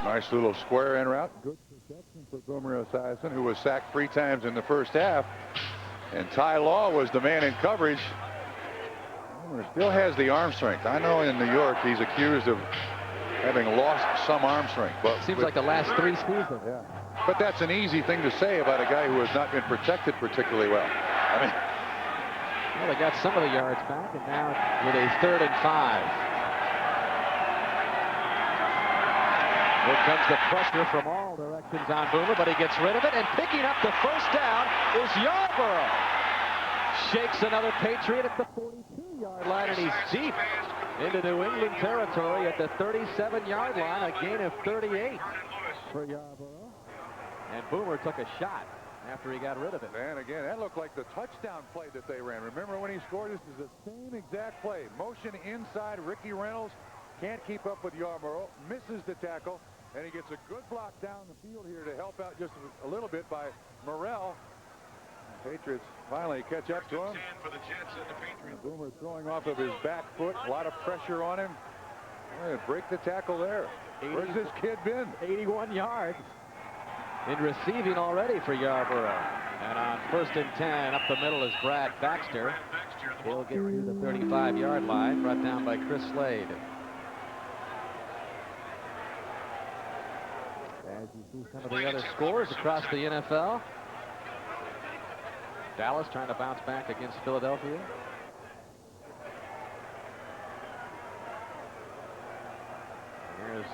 Nice little square in route. Good protection for Boomer Esiason, who was sacked 3 times in the first half. And Ty Law was the man in coverage. Boomer still has the arm strength. I know in New York he's accused of having lost some arm strength. But seems like the last 3 seasons. Yeah. But that's an easy thing to say about a guy who has not been protected particularly well. I mean, well, they got some of the yards back, and now with a 3rd and 5. Here comes the pressure from all directions on Boomer, but he gets rid of it, and picking up the first down is Yarborough. Shakes another Patriot at the 42-yard line, and he's deep into New England territory at the 37-yard line, a gain of 38 for Yarborough. And Boomer took a shot after he got rid of it. And again, that looked like the touchdown play that they ran. Remember when he scored? This is the same exact play. Motion inside. Ricky Reynolds can't keep up with Yarborough, misses the tackle, and he gets a good block down the field here to help out just a little bit by Morrell. Patriots finally catch up to him. Boomer throwing off of his back foot. A lot of pressure on him. Break the tackle there. Where's this kid been? 81 yards in receiving already for Yarborough. And on 1st and 10, up the middle is Brad Baxter. He'll get to the 35-yard line, brought down by Chris Slade. As you see some of the other scores across the NFL. Dallas trying to bounce back against Philadelphia. Here's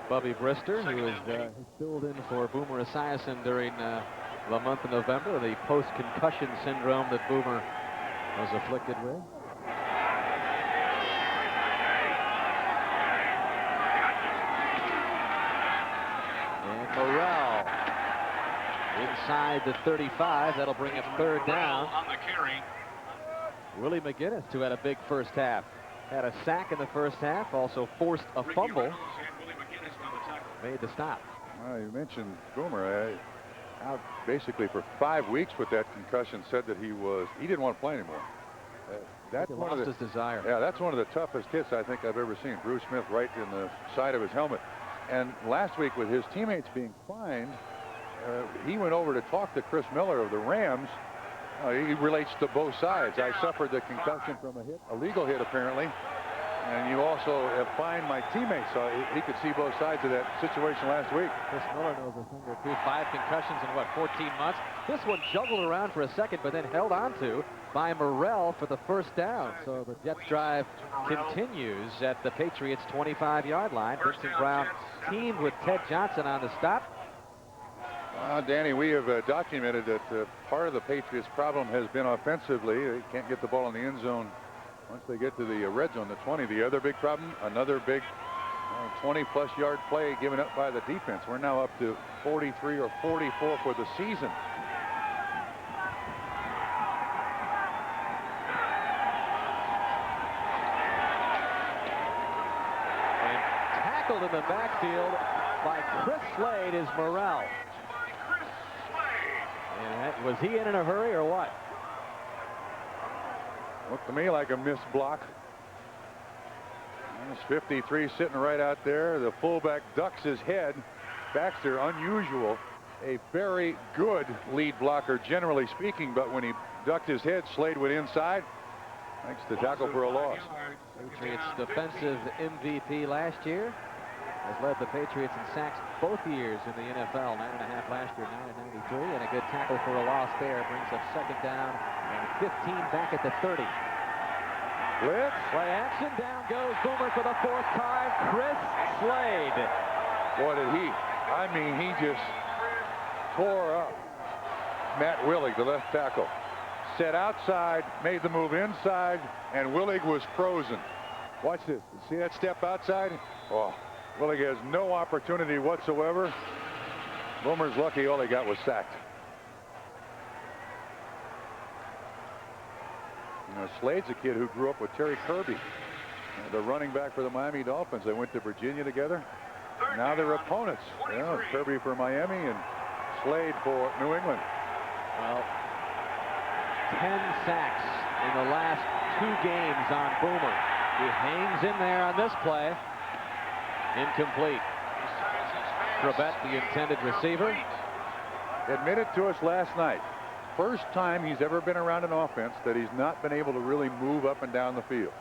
Bubby Brister, who is filled in for Boomer Esiason during the month of November, the post-concussion syndrome that Boomer was afflicted with. And Morrell inside the 35. That'll bring up 3rd down. Willie McGinnis, who had a big first half, had a sack in the first half, also forced a fumble. Made the stop. Well, you mentioned Boomer out basically for 5 weeks with that concussion. Said that he didn't want to play anymore. That's one of his desire. Yeah, that's one of the toughest hits I think I've ever seen. Bruce Smith right in the side of his helmet. And last week, with his teammates being fined, he went over to talk to Chris Miller of the Rams. He relates to both sides. I suffered the concussion from a legal hit apparently. And you also have fined my teammates, so he could see both sides of that situation last week. Chris Miller knows a thing or two. 5 concussions in, 14 months? This one juggled around for a second, but then held on to by Morrell for the first down. So the Jets drive continues at the Patriots' 25-yard line. Vincent Brown teamed with Ted Johnson on the stop. Danny, we have documented that part of the Patriots' problem has been offensively. They can't get the ball in the end zone. Once they get to the red zone, the 20, the other big problem, another big 20-plus yard play given up by the defense. We're now up to 43 or 44 for the season. And tackled in the backfield by Chris Slade is Morrell. And was he in a hurry or what? Looked to me like a missed block. There's 53 sitting right out there. The fullback ducks his head. Baxter, unusual. A very good lead blocker, generally speaking, but when he ducked his head, Slade went inside. Makes the tackle for a loss. Patriots defensive MVP last year. Has led the Patriots in sacks both years in the NFL. 9.5 last year, 9 in 93, and a good tackle for a loss there. Brings up 2nd down and 15 back at the 30. Blitz. Play action. Down goes Boomer for the 4th time. Chris Slade. Boy, did he. I mean, he just tore up Matt Willig, the left tackle. Set outside, made the move inside, and Willig was frozen. Watch this. See that step outside? Oh. Willig has no opportunity whatsoever. Boomer's lucky all he got was sacked. Slade's a kid who grew up with Terry Kirby, the running back for the Miami Dolphins. They went to Virginia together. Now they're opponents. Kirby for Miami and Slade for New England. Well, 10 sacks in the last 2 games on Boomer. He hangs in there on this play. Incomplete. Trebet, the intended receiver. Admitted to us last night, first time he's ever been around an offense that he's not been able to really move up and down the field.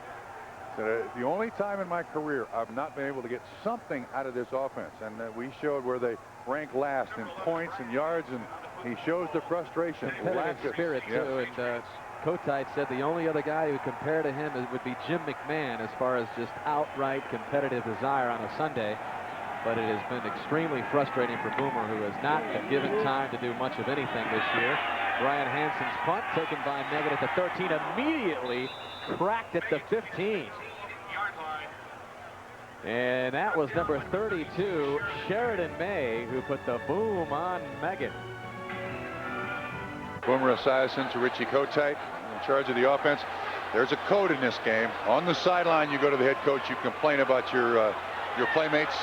The only time in my career I've not been able to get something out of this offense, and we showed where they rank last in points and yards, and he shows the frustration. Lack of spirit, too, and Kotite said the only other guy who compared to him would be Jim McMahon as far as just outright competitive desire on a Sunday. But it has been extremely frustrating for Boomer, who has not been given time to do much of anything this year. Brian Hansen's punt taken by Meggett at the 13, immediately cracked at the 15. And that was number 32, Sheridan May, who put the boom on Meggett. Boomer Esiason to Richie Kotite in charge of the offense. There's a code in this game. On the sideline, you go to the head coach, you complain about your playmates,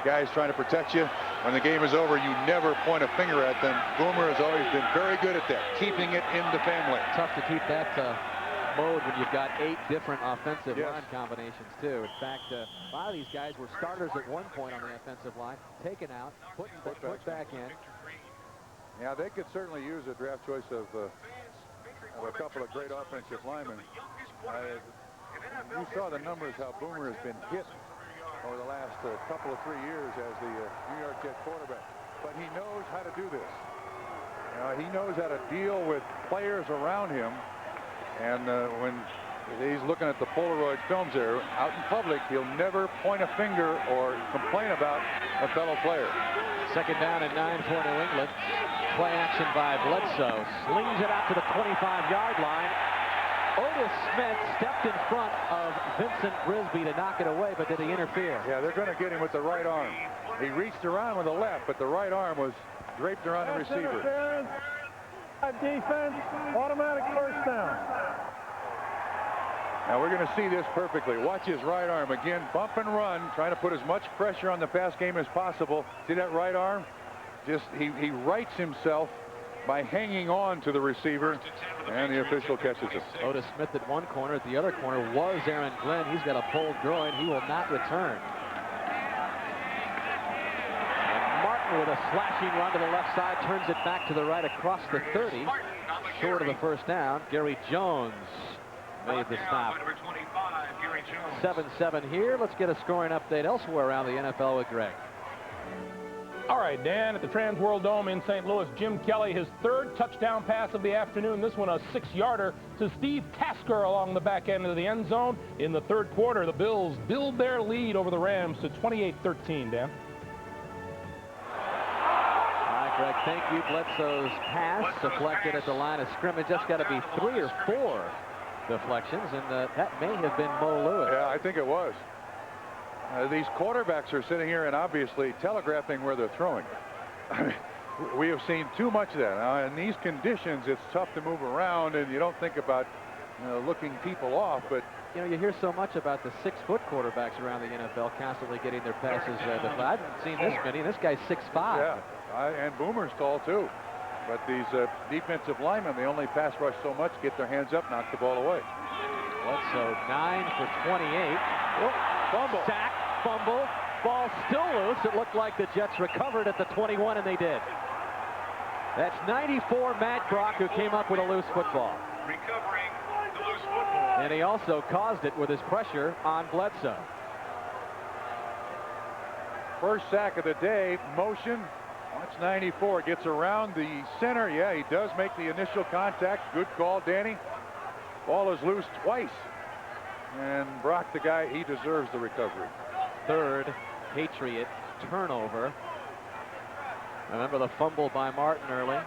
guys trying to protect you. When the game is over, you never point a finger at them. Boomer has always been very good at that, keeping it in the family. Tough to keep that mode when you've got 8 different offensive line combinations, too. In fact, a lot of these guys were starters at one point on the offensive line, taken out, put back in. Yeah, they could certainly use a draft choice of a couple of great offensive linemen. You saw the numbers, how Boomer has been hit over the last couple of 3 years as the New York Jets quarterback. But he knows how to do this. He knows how to deal with players around him. And when he's looking at the Polaroid films there, out in public, he'll never point a finger or complain about a fellow player. Second down and 9 for New England. Play action by Bledsoe. Slings it out to the 25-yard line. Otis Smith stepped in front of Vincent Brisby to knock it away, but did he interfere? Yeah, they're going to get him with the right arm. He reached around with the left, but the right arm was draped around the receiver. Defense, automatic first down. Now we're going to see this perfectly. Watch his right arm again, bump and run, trying to put as much pressure on the pass game as possible. See that right arm? Just he rights himself by hanging on to the receiver, and the official catches him. Otis Smith at one corner. At the other corner was Aaron Glenn. He's got a pulled groin. He will not return. And Martin with a slashing run to the left side, turns it back to the right across the 30. Short of the first down. Gary Jones made the stop. 7-7 here. Let's get a scoring update elsewhere around the NFL with Greg. All right, Dan, at the Trans World Dome in St. Louis, Jim Kelly, his 3rd touchdown pass of the afternoon. This one a 6-yarder to Steve Tasker along the back end of the end zone. In the 3rd quarter, the Bills build their lead over the Rams to 28-13, Dan. All right, Greg, thank you. Bledsoe's pass deflected at the line of scrimmage. That's got to be 3 or 4 deflections, and that may have been Mo Lewis. Yeah, I think it was. These quarterbacks are sitting here and obviously telegraphing where they're throwing. We have seen too much of that. Now, in these conditions, it's tough to move around, and you don't think about looking people off. But you hear so much about the 6-foot quarterbacks around the NFL constantly getting their passes deflected. I haven't seen this many. This guy's 6'5". Yeah, and Boomer's tall too. But these defensive linemen, they only pass rush so much, get their hands up, knock the ball away. Bledsoe 9 for 28. Fumble. Sack, fumble, ball still loose. It looked like the Jets recovered at the 21, and they did. That's 94 Matt Brock, who came up with a loose football. Recovering the loose football. And he also caused it with his pressure on Bledsoe. First sack of the day, motion. Watch 94, gets around the center. Yeah, he does make the initial contact. Good call, Danny. Ball is loose twice. And Brock, the guy, he deserves the recovery. 3rd Patriot turnover. Remember the fumble by Martin early.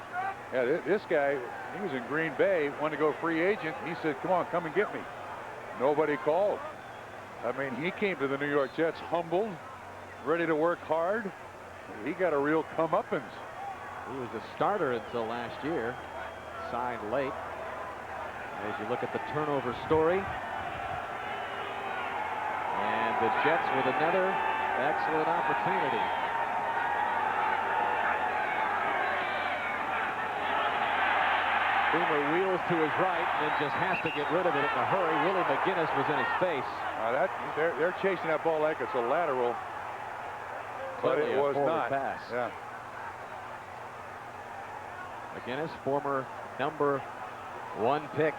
Yeah, this guy, he was in Green Bay, wanted to go free agent. He said, come and get me. Nobody called. I mean, he came to the New York Jets humbled, ready to work hard. He got a real comeuppance. He was a starter until last year. Signed late. As you look at the turnover story. And the Jets with another excellent opportunity. Boomer wheels to his right and just has to get rid of it in a hurry. Willie McGinnis was in his face. They're chasing that ball like it's a lateral. but clearly it was a forward not. pass. Yeah. McGinnis, former #1 pick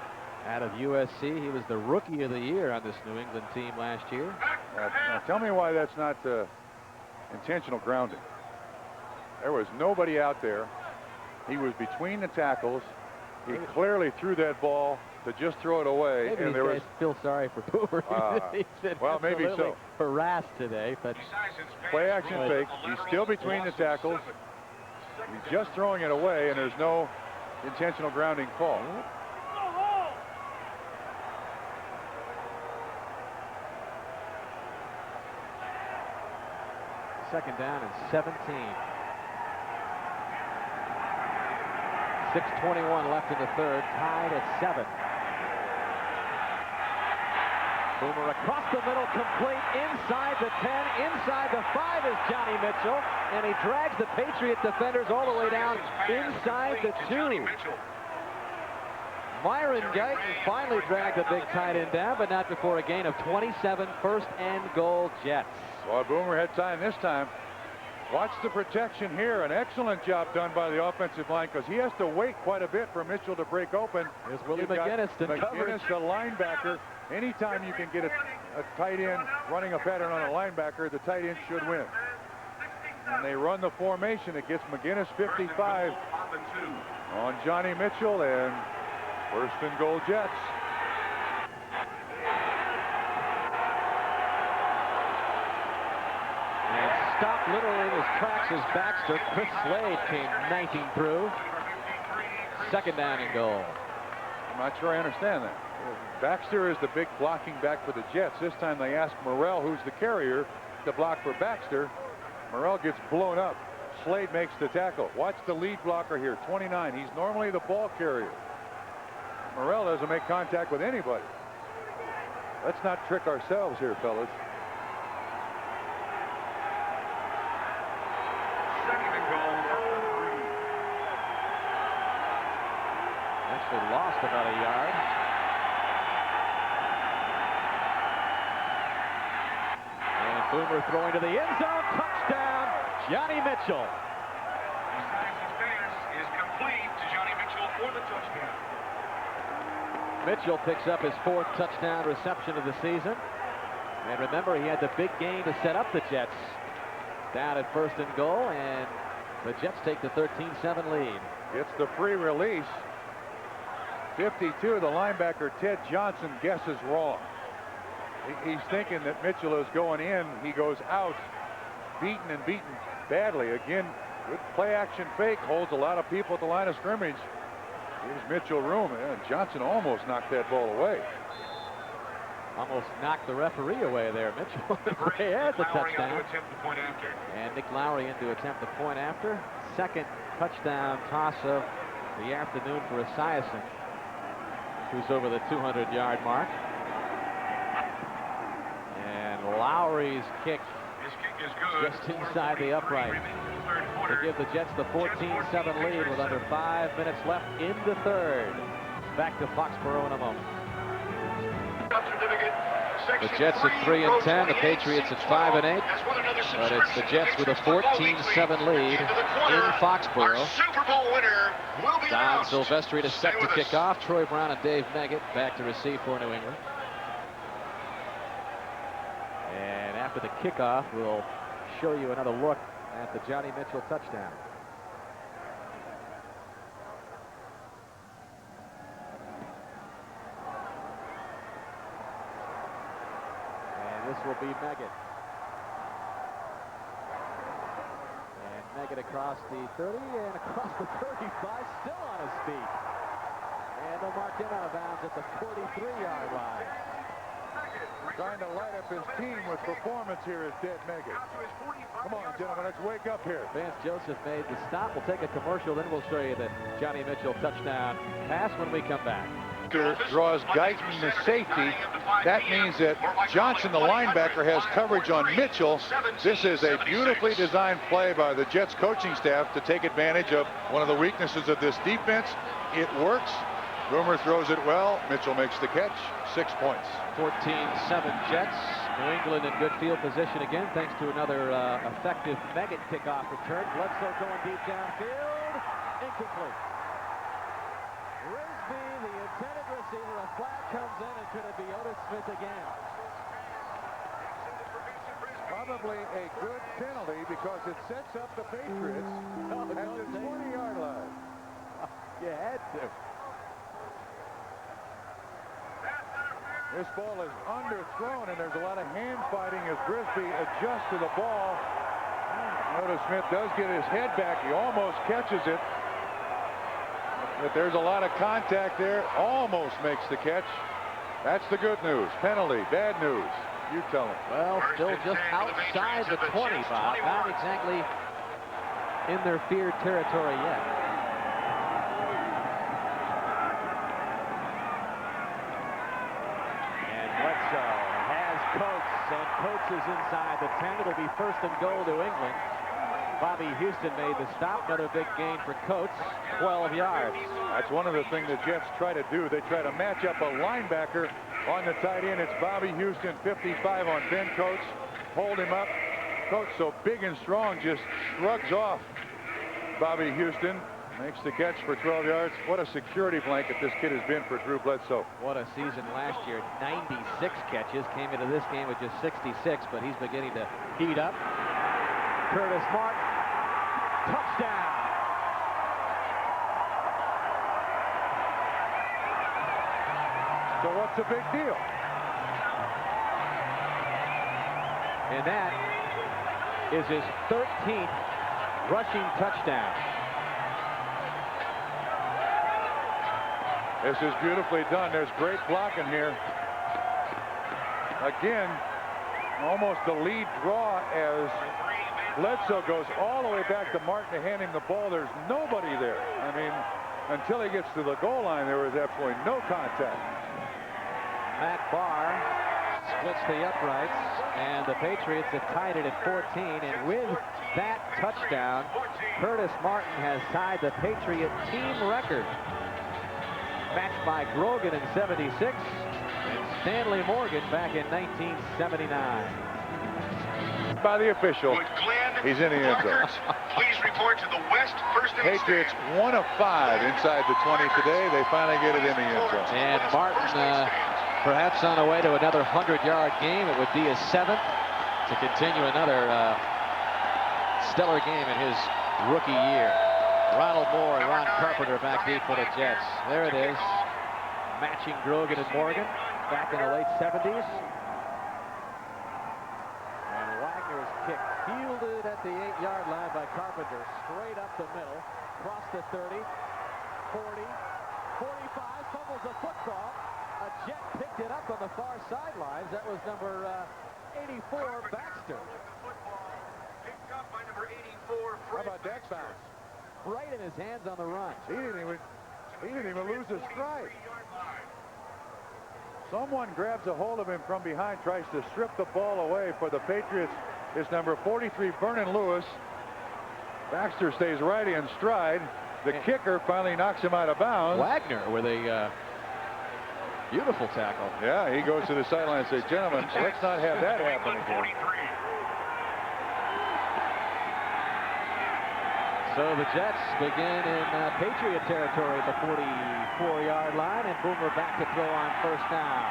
out of USC. He was the Rookie of the Year on this New England team last year. Now tell me why that's not intentional grounding. There was nobody out there. He was between the tackles. He clearly threw that ball to just throw it away. Maybe and these there guys feel sorry for Boomer. He's been well, maybe so. harassed today, but Play action fake. He's still between the tackles. He's just throwing it away, and there's no intentional grounding call. Second down and 17. 6:21 left in the third, tied at 7. Boomer across the middle, complete inside the 10, inside the 5 is Johnny Mitchell, and he drags the Patriot defenders all the way down inside the 2. Myron Guyton finally dragged the big tight end down, but not before a gain of 27. First and goal, Jets. Well, Boomer had time this time. Watch the protection here. An excellent job done by the offensive line, because he has to wait quite a bit for Mitchell to break open. Here's Willie You've got McGinnis to coverage. the linebacker. Anytime you can get a tight end running a pattern on a linebacker, the tight end should win. And they run the formation. It gets McGinnis 55 on Johnny Mitchell, and first and goal, Jets. Stopped literally in his tracks as Baxter. Chris Slade came knifing through. Second down and goal. I'm not sure I understand that. Baxter is the big blocking back for the Jets. This time they ask Morrell, who's the carrier, to block for Baxter. Morrell gets blown up. Slade makes the tackle. Watch the lead blocker here, 29. He's normally the ball carrier. Morrell doesn't make contact with anybody. Let's not trick ourselves here, fellas. Actually lost about a yard. And Boomer throwing to the end zone. Touchdown, Johnny Mitchell. Sison's pass is complete to Johnny Mitchell for the touchdown. Mitchell picks up his 4th touchdown reception of the season. And remember, he had the big game to set up the Jets. Down at first and goal, and the Jets take the 13-7 lead. Gets the free release. 52, the linebacker Ted Johnson guesses wrong. He's thinking that Mitchell is going in. He goes out, beaten badly. Again, good play action fake, holds a lot of people at the line of scrimmage. Gives Mitchell room, and Johnson almost knocked that ball away. Almost knocked the referee away there, Mitchell. He has the touchdown. And Nick Lowry in to attempt the point after. Second touchdown toss of the afternoon for Esiason, who's over the 200-yard mark. And Lowry's kick is good. just inside the upright to give the Jets the 14-7 lead with under 5 minutes left in the third. Back to Foxborough in a moment. The Jets at 3-10, the Patriots at 5-8, but it's the Jets with a 14-7 lead in Foxborough. Don Silvestri to set to kick off. Troy Brown and Dave Meggett back to receive for New England. And after the kickoff, we'll show you another look at the Johnny Mitchell touchdown. This will be Meggett. And Meggett across the 30 and across the 35, still on his feet. And they'll mark him out of bounds at the 43-yard line. Trying to light up his team with performance here is Ted Meggett. Come on, gentlemen, let's wake up here. Vance Joseph made the stop. We'll take a commercial, then we'll show you the Johnny Mitchell touchdown pass when we come back. Draws Guyton to safety. That means that Johnson, the linebacker, has coverage on Mitchell. This is a beautifully designed play by the Jets coaching staff to take advantage of one of the weaknesses of this defense. It works. Boomer throws it well. Mitchell makes the catch. 6 points. 14-7 Jets. New England in good field position again, thanks to another effective Meggett kickoff return. Bledsoe going deep downfield. Incomplete. Risby, the intended receiver. A flag comes in, and could it be Otis Smith again? Probably a good penalty because it sets up the Patriots at the 20-yard line. You had to. This ball is underthrown, and there's a lot of hand fighting as Risby adjusts to the ball. Otis Smith does get his head back. He almost catches it. But there's a lot of contact there. Almost makes the catch. That's the good news. Penalty. Bad news. You tell him. Well, still just outside the 20, Bob. Not exactly in their feared territory yet. And Coates is inside the 10. It'll be 1st and goal to England. Bobby Houston made the stop. Another big gain for Coates, 12 yards. That's one of the things the Jets try to do. They try to match up a linebacker on the tight end. It's Bobby Houston, 55 on Ben Coates. Hold him up. Coates, so big and strong, just shrugs off Bobby Houston. Makes the catch for 12 yards. What a security blanket this kid has been for Drew Bledsoe. What a season last year. 96 catches. Came into this game with just 66, but he's beginning to heat up. Curtis Martin. Touchdown. So what's the big deal? And that is his 13th rushing touchdown. This is beautifully done. There's great blocking here. Again, almost the lead draw as Bledsoe goes all the way back to Martin to hand him the ball. There's nobody there. I mean, until he gets to the goal line, there was absolutely no contact. Matt Barr splits the uprights, and the Patriots have tied it at 14. And with that touchdown, Curtis Martin has tied the Patriot team record, matched by Grogan in '76 and Stanley Morgan back in 1979. By the official, he's in the end zone. Please report to the West First Aid Patriots 1 of 5 inside the 20 today. They finally get it in the end zone. And Martin perhaps on the way to another 100-yard game. It would be his 7th to continue another stellar game in his rookie year. Ronald Moore and Ron Carpenter back deep for the Jets. There it is. Matching Grogan and Morgan back in the late 70s. And Wagner's kick fielded at the 8-yard line by Carpenter. Straight up the middle. Across the 30, 40, 45. Fumbles the football. A Jet picked it up on the far sidelines. That was number 84, Baxter. How about that bounce? Right in his hands on the run. He didn't even lose a stride. Someone grabs a hold of him from behind, tries to strip the ball away for the Patriots. It's number 43, Vernon Lewis. Baxter stays right in stride. The kicker finally knocks him out of bounds. Wagner with a beautiful tackle. Yeah, he goes to the sideline and says, gentlemen, let's not have that happen again. So the Jets begin in Patriot territory at the 44-yard line, and Boomer back to throw on 1st down.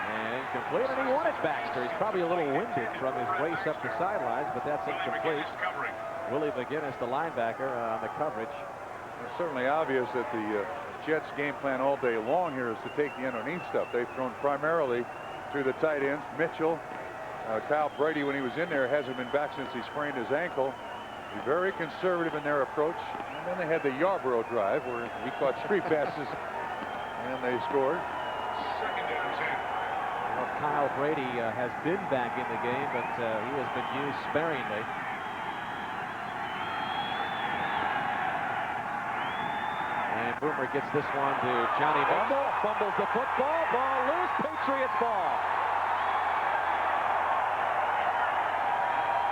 And incomplete, and he wanted Baxter. He's probably a little winded from his race up the sidelines, but that's incomplete. Willie McGinnis, the linebacker, on the coverage. It's certainly obvious that the Jets' game plan all day long here is to take the underneath stuff. They've thrown primarily through the tight ends. Mitchell, Kyle Brady, when he was in there, hasn't been back since he sprained his ankle. Very conservative in their approach. And then they had the Yarborough drive where he caught 3 passes and they scored. Well, Kyle Brady has been back in the game, but he has been used sparingly. And Boomer gets this one to Johnny Mitchell. Fumbles the football. Ball loose. Patriots ball.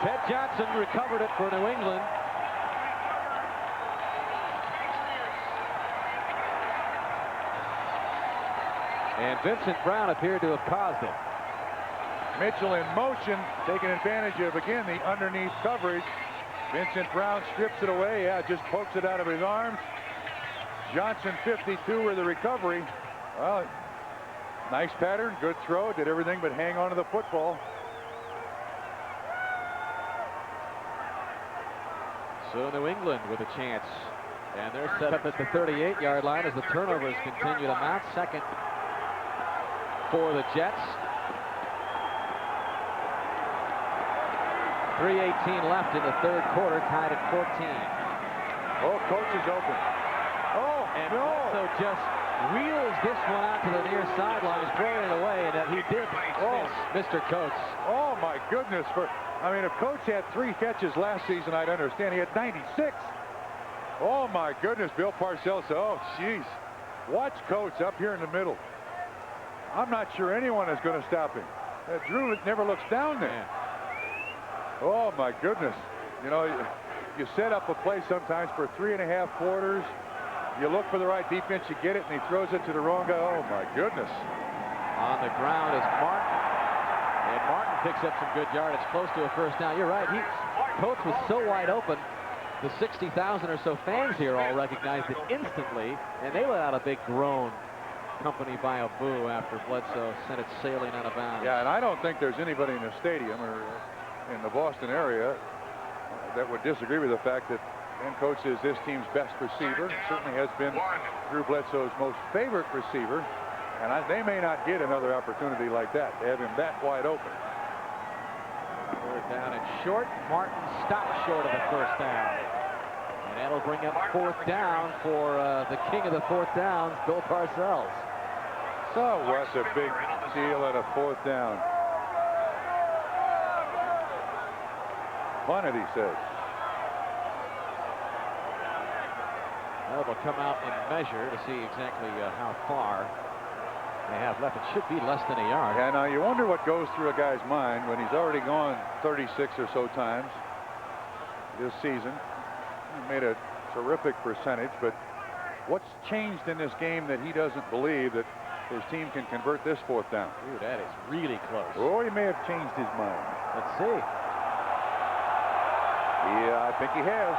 Ted Johnson recovered it for New England. And Vincent Brown appeared to have caused it. Mitchell in motion, taking advantage of, again, the underneath coverage. Vincent Brown strips it away. Yeah, just pokes it out of his arms. Johnson, 52, with the recovery. Well, nice pattern, good throw, did everything but hang on to the football. So New England with a chance. And they're set up at the 38-yard line as the turnovers continue to mount. Second for the Jets. 3:18 left in the third quarter, tied at 14. Oh, coach is open. Oh, And no. Bledsoe just wheels this one out to the near sideline, throwing it away, and he did miss Mr. Coates. Oh, my goodness. I mean, if Coates had 3 catches last season, I'd understand. He had 96. Oh, my goodness. Bill Parcells said, oh, jeez. Watch Coates up here in the middle. I'm not sure anyone is going to stop him. Drew never looks down there. Yeah. Oh, my goodness. You know, you set up a play sometimes for 3.5 quarters. You look for the right defense, you get it, and he throws it to the wrong guy. Oh, my goodness. On the ground is Martin. And Martin picks up some good yardage, close to a first down. You're right. Coates was so wide open. The 60,000 or so fans here all recognized it instantly, and they let out a big groan, accompanied by a boo after Bledsoe sent it sailing out of bounds. Yeah, and I don't think there's anybody in the stadium or in the Boston area that would disagree with the fact that Ben Coates is this team's best receiver. Certainly has been Drew Bledsoe's most favorite receiver. And they may not get another opportunity like that. They have him that wide open. Third down and short. Martin stopped short of the first down. And that'll bring up fourth down for the king of the fourth downs, Bill Parcells. So what's a big deal at a fourth down? Fun it, he says. Well, they'll come out and measure to see exactly how far they have left. It should be less than a yard. Yeah, now you wonder what goes through a guy's mind when he's already gone 36 or so times this season. He made a terrific percentage, but what's changed in this game that he doesn't believe that his team can convert this fourth down? Ooh, that is really close. Oh, he may have changed his mind. Let's see. Yeah, I think he has.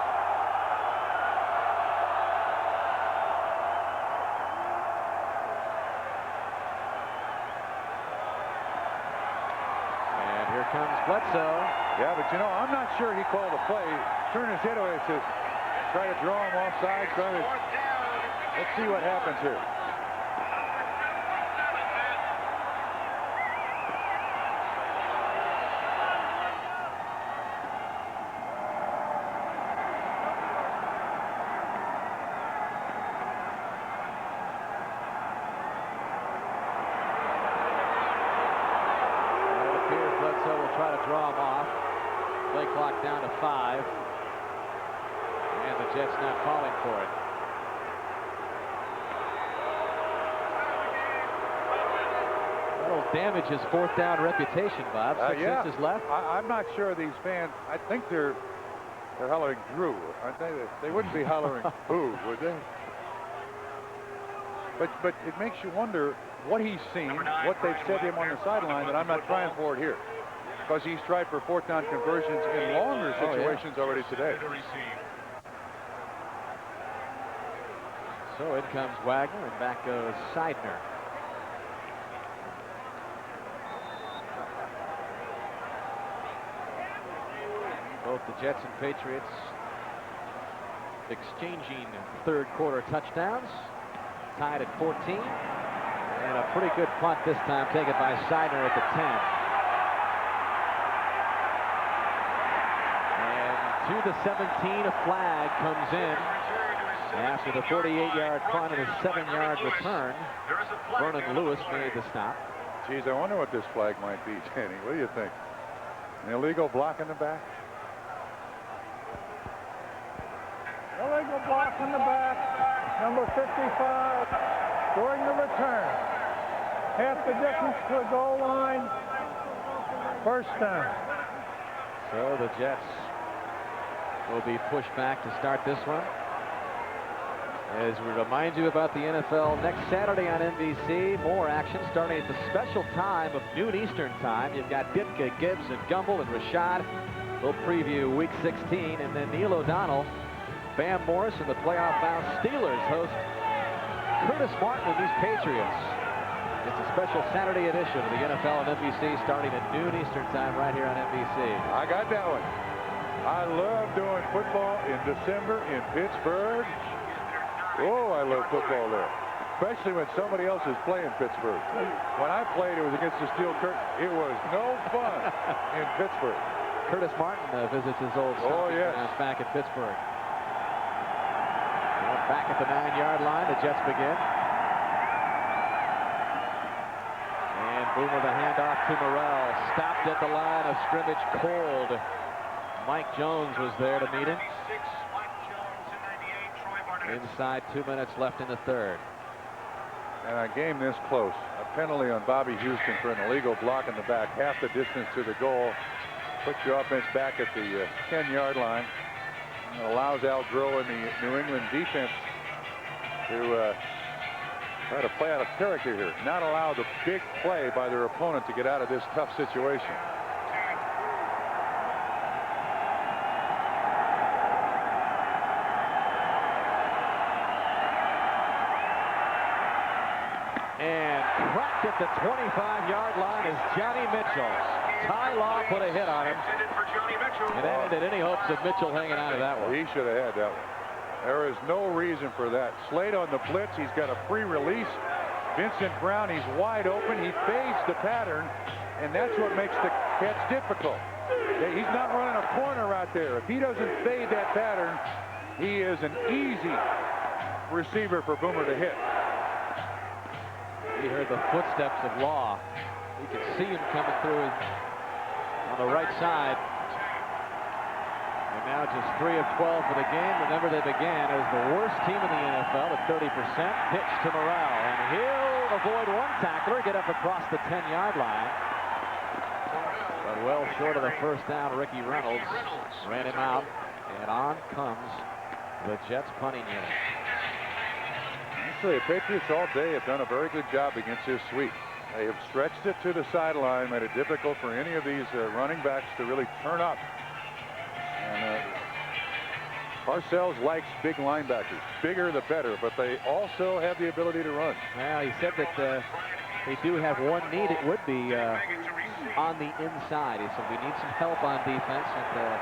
Comes Bledsoe. Yeah, but you know, I'm not sure he called a play. Turn his head away and says, try to draw him offside. Let's see what happens here. Try to draw him off. Play clock down to 5. And the Jets not calling for it. That'll damage his fourth down reputation, Bob. 6 inches left. I'm not sure these fans, I think they're hollering Drew, aren't they? They wouldn't be hollering boo, would they? But it makes you wonder what he's seen, what they've said to him on the sideline, that I'm not trying for it here. Because he's tried for fourth down conversions in longer situations already today. So in comes Wagner, and back goes Seidner. Both the Jets and Patriots exchanging third quarter touchdowns. Tied at 14. And a pretty good punt this time, taken by Seidner at the 10. To the 17, a flag comes in after the 48-yard punt and a 7-yard return. Vernon Lewis made the stop. Geez, I wonder what this flag might be, Danny. What do you think? An illegal block in the back? Illegal block in the back. Number 55 during the return. Half the distance to the goal line. First down. So the Jets will be pushed back to start this one. As we remind you about the NFL next Saturday on NBC, more action starting at the special time of noon Eastern time. You've got Ditka, Gibbs, and Gumble and Rashad. We'll preview Week 16, and then Neil O'Donnell, Bam Morris, and the playoff-bound Steelers host Curtis Martin and these Patriots. It's a special Saturday edition of the NFL on NBC starting at noon Eastern time right here on NBC. I got that one. I love doing football in December in Pittsburgh. Oh, I love football there, especially when somebody else is playing Pittsburgh. When I played, it was against the Steel Curtain. It was no fun in Pittsburgh. Curtis Martin visits his old back in Pittsburgh. Well, back at the 9-yard line, the Jets begin. And Boomer the handoff to Morrell. Stopped at the line of scrimmage cold. Mike Jones was there to meet him. Inside 2 minutes left in the third. And a game this close. A penalty on Bobby Houston for an illegal block in the back, half the distance to the goal. Puts your offense back at the 10-yard line. And allows Al Groh and the New England defense to try to play out of character here. Not allow the big play by their opponent to get out of this tough situation. At the 25-yard line is Johnny Mitchell. Ty Law put a hit on him. And that ended any hopes of Mitchell hanging out of that one. He should have had that one. There is no reason for that. Slade on the blitz. He's got a free release. Vincent Brown, he's wide open. He fades the pattern, and that's what makes the catch difficult. He's not running a corner out there. If he doesn't fade that pattern, he is an easy receiver for Boomer to hit. He heard the footsteps of Law. You can see him coming through on the right side. And now just 3 of 12 for the game. Remember, they began as the worst team in the NFL at 30%. Pitch to Morrell, and he'll avoid one tackler, get up across the 10-yard line. But well short of the first down, Ricky Reynolds ran him out, and on comes the Jets punting unit. Actually, the Patriots all day have done a very good job against this sweep. They have stretched it to the sideline, made it difficult for any of these running backs to really turn up. And Parcells likes big linebackers. Bigger the better, but they also have the ability to run. Well, he said that they do have one need. It would be on the inside. He said we need some help on defense. And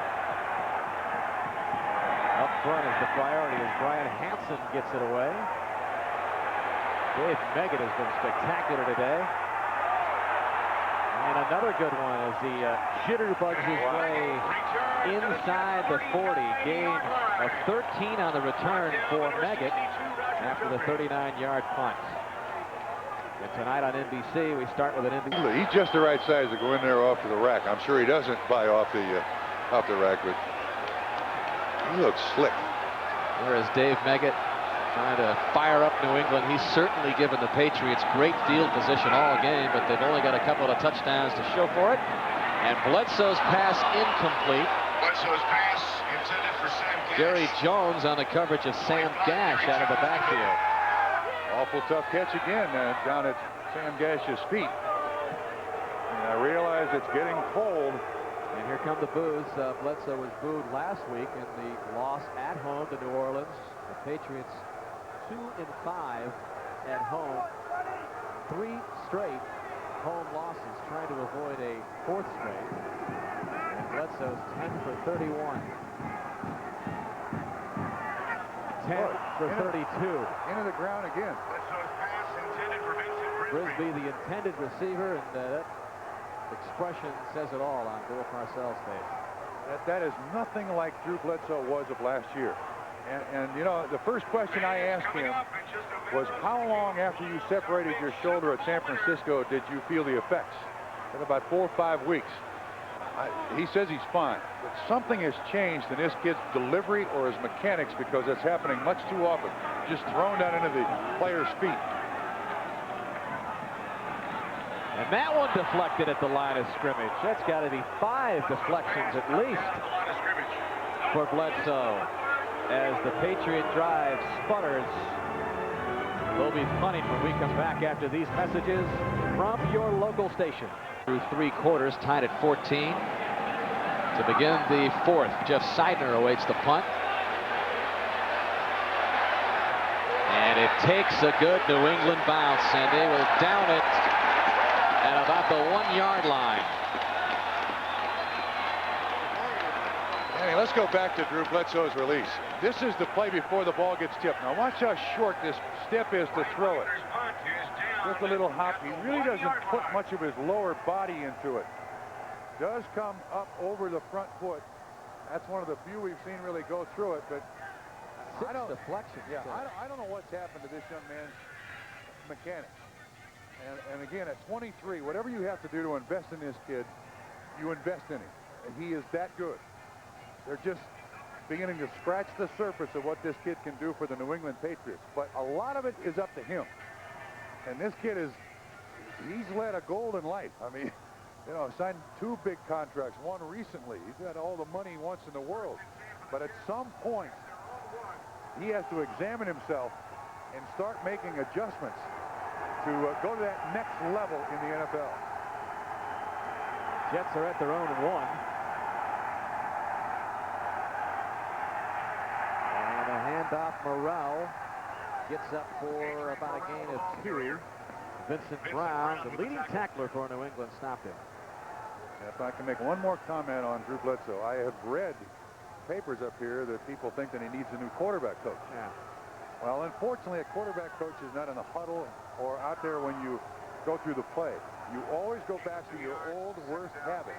up front is the priority as Brian Hansen gets it away. Dave Meggett has been spectacular today. And another good one as he jitterbugs his way inside the 40. Gain of 13 on the return for Meggett after the 39-yard punt. And tonight on NBC, we start with an NBC. He's just the right size to go in there off to the rack. I'm sure he doesn't buy off the rack, but he looks slick. There is Dave Meggett trying to fire up New England. He's certainly given the Patriots great field position all game, but they've only got a couple of touchdowns to show for it. And Bledsoe's pass incomplete. Bledsoe's pass intended for Sam Gash. Jerry Jones on the coverage of Sam Gash out of the backfield. Awful tough catch again down at Sam Gash's feet. And I realize it's getting cold. And here come the boos. Bledsoe was booed last week in the loss at home to New Orleans. The Patriots 2-5 at home. 3 straight home losses, trying to avoid a 4th straight. And Bledsoe's 10 for 31. 10 for 32. Into the ground again. Bledsoe's pass intended for Vincent Brisby, the intended receiver, and that expression says it all on Bill Parcells' face. That is nothing like Drew Bledsoe was of last year. And you know, the first question I asked him was, how long after you separated your shoulder at San Francisco did you feel the effects? In about 4 or 5 weeks. He says he's fine, but something has changed in this kid's delivery or his mechanics, because it's happening much too often. Just thrown down into the player's feet. And that one deflected at the line of scrimmage. That's got to be 5 deflections at least for Bledsoe. as the Patriot drive sputters. We'll be punting when we come back after these messages from your local station. Through 3 quarters, tied at 14. To begin the 4th, Jeff Seidner awaits the punt. And it takes a good New England bounce, and they will down it at about the 1-yard line. Hey, let's go back to Drew Bledsoe's release. This is the play before the ball gets tipped. Now watch how short this step is to throw it. Just a little hop. He really doesn't put much of his lower body into it. Does come up over the front foot. That's one of the few we've seen really go through it, but I don't, deflection. Yeah, I don't know what's happened to this young man's mechanics. And again, at 23, whatever you have to do to invest in this kid, you invest in him. And he is that good. They're just beginning to scratch the surface of what this kid can do for the New England Patriots. But a lot of it is up to him. And this kid he's led a golden life. I mean, you know, signed 2 big contracts, one recently. He's got all the money he wants in the world. But at some point, he has to examine himself and start making adjustments to go to that next level in the NFL. Jets are at their own 1. And a handoff. Morrell gets up for about a gain of 2. Vincent Brown, the leading tackler for New England, stopped him. If I can make one more comment on Drew Bledsoe, I have read papers up here that people think that he needs a new quarterback coach. Yeah. Well, unfortunately, a quarterback coach is not in the huddle or out there when you go through the play. You always go back to your old worst habit.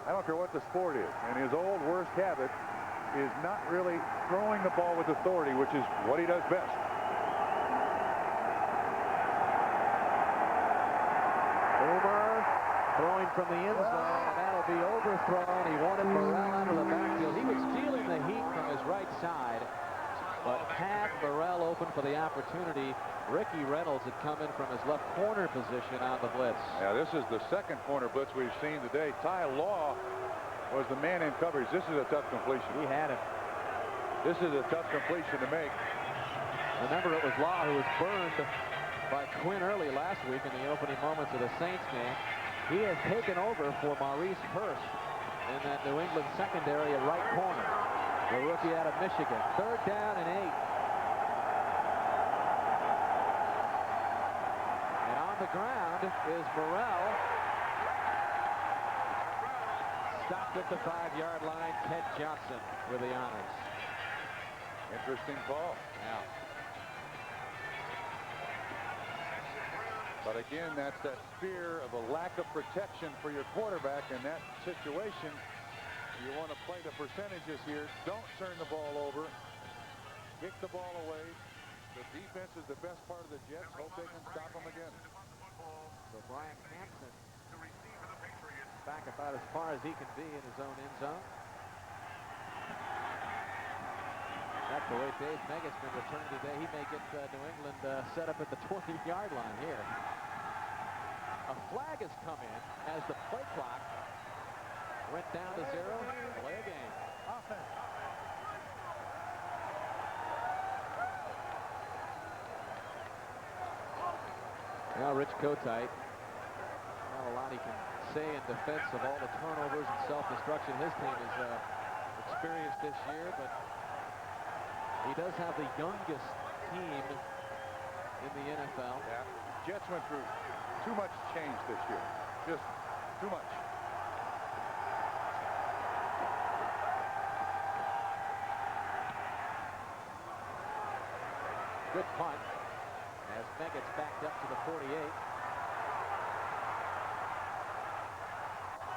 I don't care what the sport is. And his old worst habit is not really throwing the ball with authority, which is what he does best. Throwing from the end zone, and that'll be overthrown. He wanted Morrell out of the backfield. He was feeling the heat from his right side, but had Morrell open for the opportunity. Ricky Reynolds had come in from his left corner position on the blitz. Yeah, this is the second corner blitz we've seen today. Ty Law was the man in coverage. This is a tough completion. He had him. This is a tough completion to make. Remember, it was Law who was burned by Quinn early last week in the opening moments of the Saints game. He has taken over for Maurice Hurst in that New England secondary at right corner. The rookie out of Michigan. 3rd down and 8. And on the ground is Morrell. Stopped at the 5-yard line. Ted Johnson with the honors. Interesting call. Yeah. But again, that's that fear of a lack of protection for your quarterback in that situation. You want to play the percentages here. Don't turn the ball over. Kick the ball away. The defense is the best part of the Jets. Hope they can stop them again. So Brian Hampson back about as far as he can be in his own end zone. That's the way Dave Meggett's been returning today. He may get New England set up at the 20-yard line here. A flag has come in as the play clock went down to 0. Play a game. Offense. Now Rich Kotite. Not a lot he can say in defense of all the turnovers and self-destruction his team has experienced this year, but he does have the youngest team in the NFL. Yeah. Jets went through too much change this year. Just too much. Good punt as Meggett's backed up to the 48.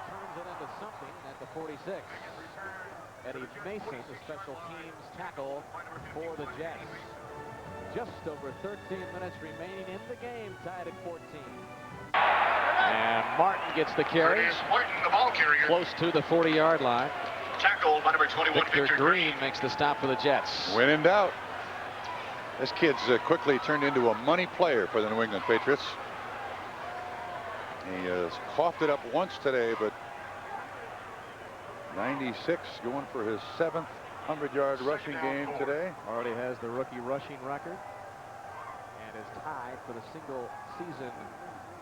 Turns it into something at the 46. Eddie Mason, the special teams tackle for the Jets. Just over 13 minutes remaining in the game, tied at 14. And Martin gets the carry. Martin, the ball carrier. Close to the 40-yard line. Tackled by number 21, Victor Green makes the stop for the Jets. When in doubt. This kid's quickly turned into a money player for the New England Patriots. He has coughed it up once today, but 96 going for his 7th 100-yard rushing game today. Already has the rookie rushing record and is tied for the single season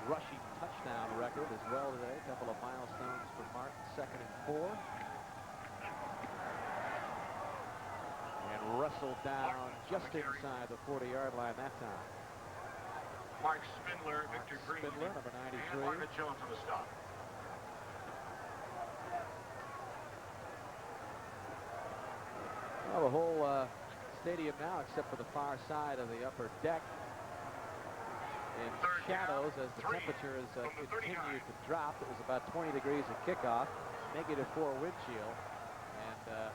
rushing touchdown record as well today. A couple of milestones for Martin, 2nd and 4. And Russell down just inside the 40-yard line that time. Mark Spindler, Victor Green, Spindler, number 93. and Margaret Jones on the stop. Well, the whole stadium now, except for the far side of the upper deck, in shadows as the temperature has continued to drop. It was about 20 degrees at kickoff, -4 wind chill, and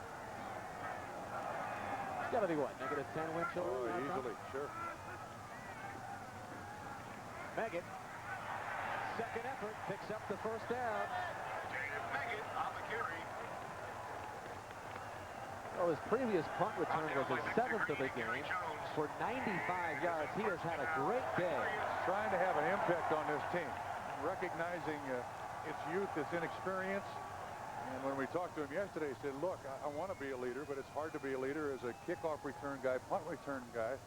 it's got to be what, -10 wind chill? Oh, easily, sure. Meggett, second effort, picks up the first down. Meggett on the carry. Well, his previous punt return was his 7th of the game for 95 yards. He has had a great day. Trying to have an impact on this team, recognizing its youth, its inexperience. And when we talked to him yesterday, he said, look, I want to be a leader, but it's hard to be a leader as a kickoff return guy, punt return guy.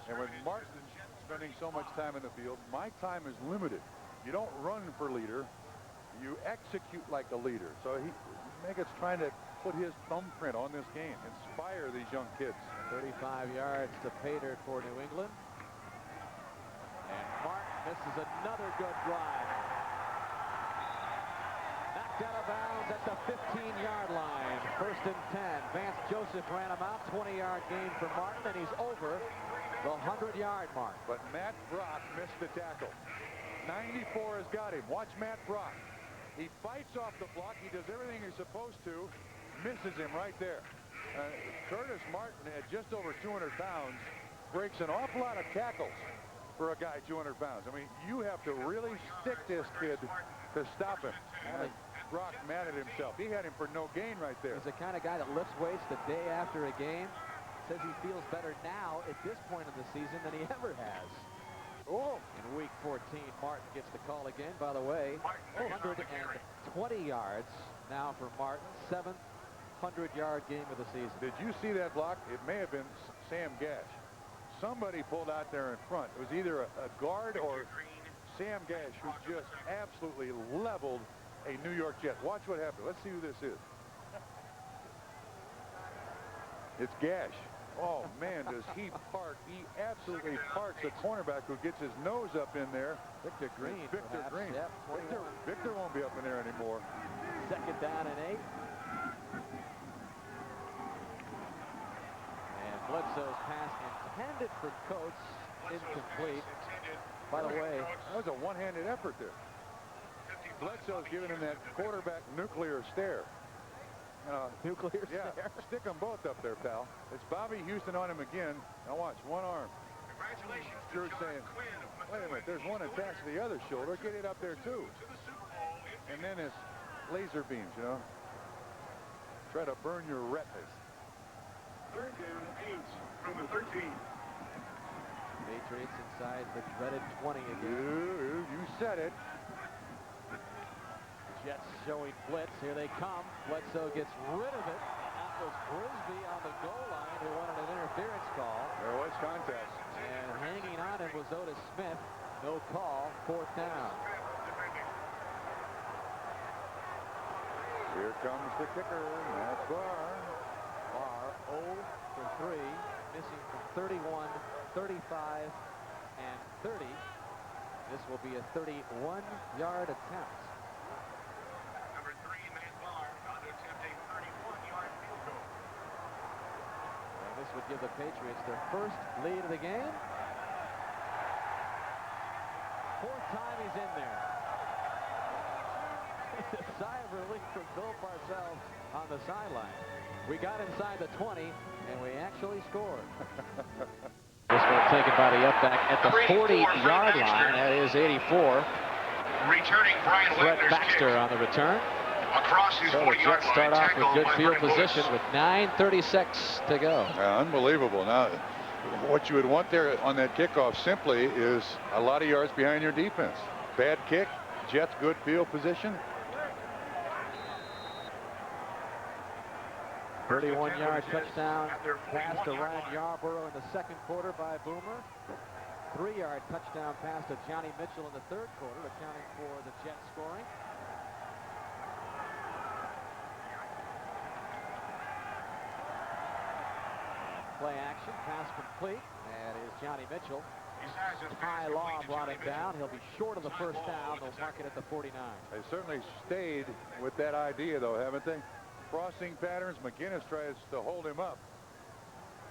And with Martin spending so much time in the field, my time is limited. You don't run for leader, you execute like a leader. So Meggett's trying to put his thumbprint on this game, inspire these young kids. 35 yards to Patriot for New England. And Martin misses another good drive. Knocked out of bounds at the 15-yard line. 1st and 10. Vance Joseph ran him out. 20-yard gain for Martin, and he's over the 100-yard mark. But Matt Brock missed the tackle. 94 has got him. Watch Matt Brock. He fights off the block. He does everything he's supposed to. Misses him right there. Curtis Martin at just over 200 pounds breaks an awful lot of tackles for a guy 200 pounds. I mean, you have to really stick this kid to stop him. Brock mad at himself. He had him for no gain right there. He's the kind of guy that lifts weights the day after a game. Says he feels better now at this point in the season than he ever has. Oh. In week 14, Martin gets the call again. By the way, 120 yards now for Martin. 7th 100-yard game of the season. Did you see that block? It may have been Sam Gash. Somebody pulled out there in front. It was either a guard or Sam Gash, who just absolutely leveled a New York Jet. Watch what happened. Let's see who this is. It's Gash. Oh, man, does he park. He absolutely parks a cornerback who gets his nose up in there. Victor Green. Victor Green. Yep, Victor won't be up in there anymore. 2nd down and 8. And Bledsoe's pass intended for Coates, incomplete. By the way, that was a one-handed effort there. Bledsoe's giving him that quarterback nuclear stare. Nuclear yeah, stare. Stick them both up there, pal. It's Bobby Houston on him again. Now watch, one arm. Congratulations to George John saying, Quinn of wait a minute, there's one attached to the other shoulder. Get it up there, too. to the Super Bowl in And then it's laser beams, you know. Try to burn your retinas. 3rd down, 8 from the 13. Patriots inside the dreaded 20 again. You said it. Jets showing blitz. Here they come. Bledsoe gets rid of it. That was Brisby on the goal line who wanted an interference call. There was contact. And hanging on him was Otis Smith. No call. 4th down. Here comes the kicker, Matt Barr. Barr 0 for 3. Missing from 31, 35, and 30. This will be a 31-yard attempt. Number 3, Matt Barr, on to attempt a 31-yard field goal. And this would give the Patriots their first lead of the game. 4th time he's in there. A sigh of relief from Bill Parcells on the sideline. We got inside the 20, and we actually scored. This one taken by the upback at the 40-yard line. That is 84. Returning Brian Brett Wagner's Baxter kick. on the return. Across his So the 40-yard Jets line, start off with tackled good by field Vernon position Lewis. with 9:36 to go. Unbelievable. Now, what you would want there on that kickoff simply is a lot of yards behind your defense. Bad kick, Jets good field position. 31-yard touchdown pass to Ryan Yarborough in the second quarter by Boomer. 3-yard touchdown pass to Johnny Mitchell in the third quarter, accounting for the Jets scoring. Play action, pass complete, and is Johnny Mitchell. High Law brought him down. He'll be short of the first down. They'll mark it at the 49. They certainly stayed with that idea, though, haven't they? Crossing patterns. McGinnis tries to hold him up.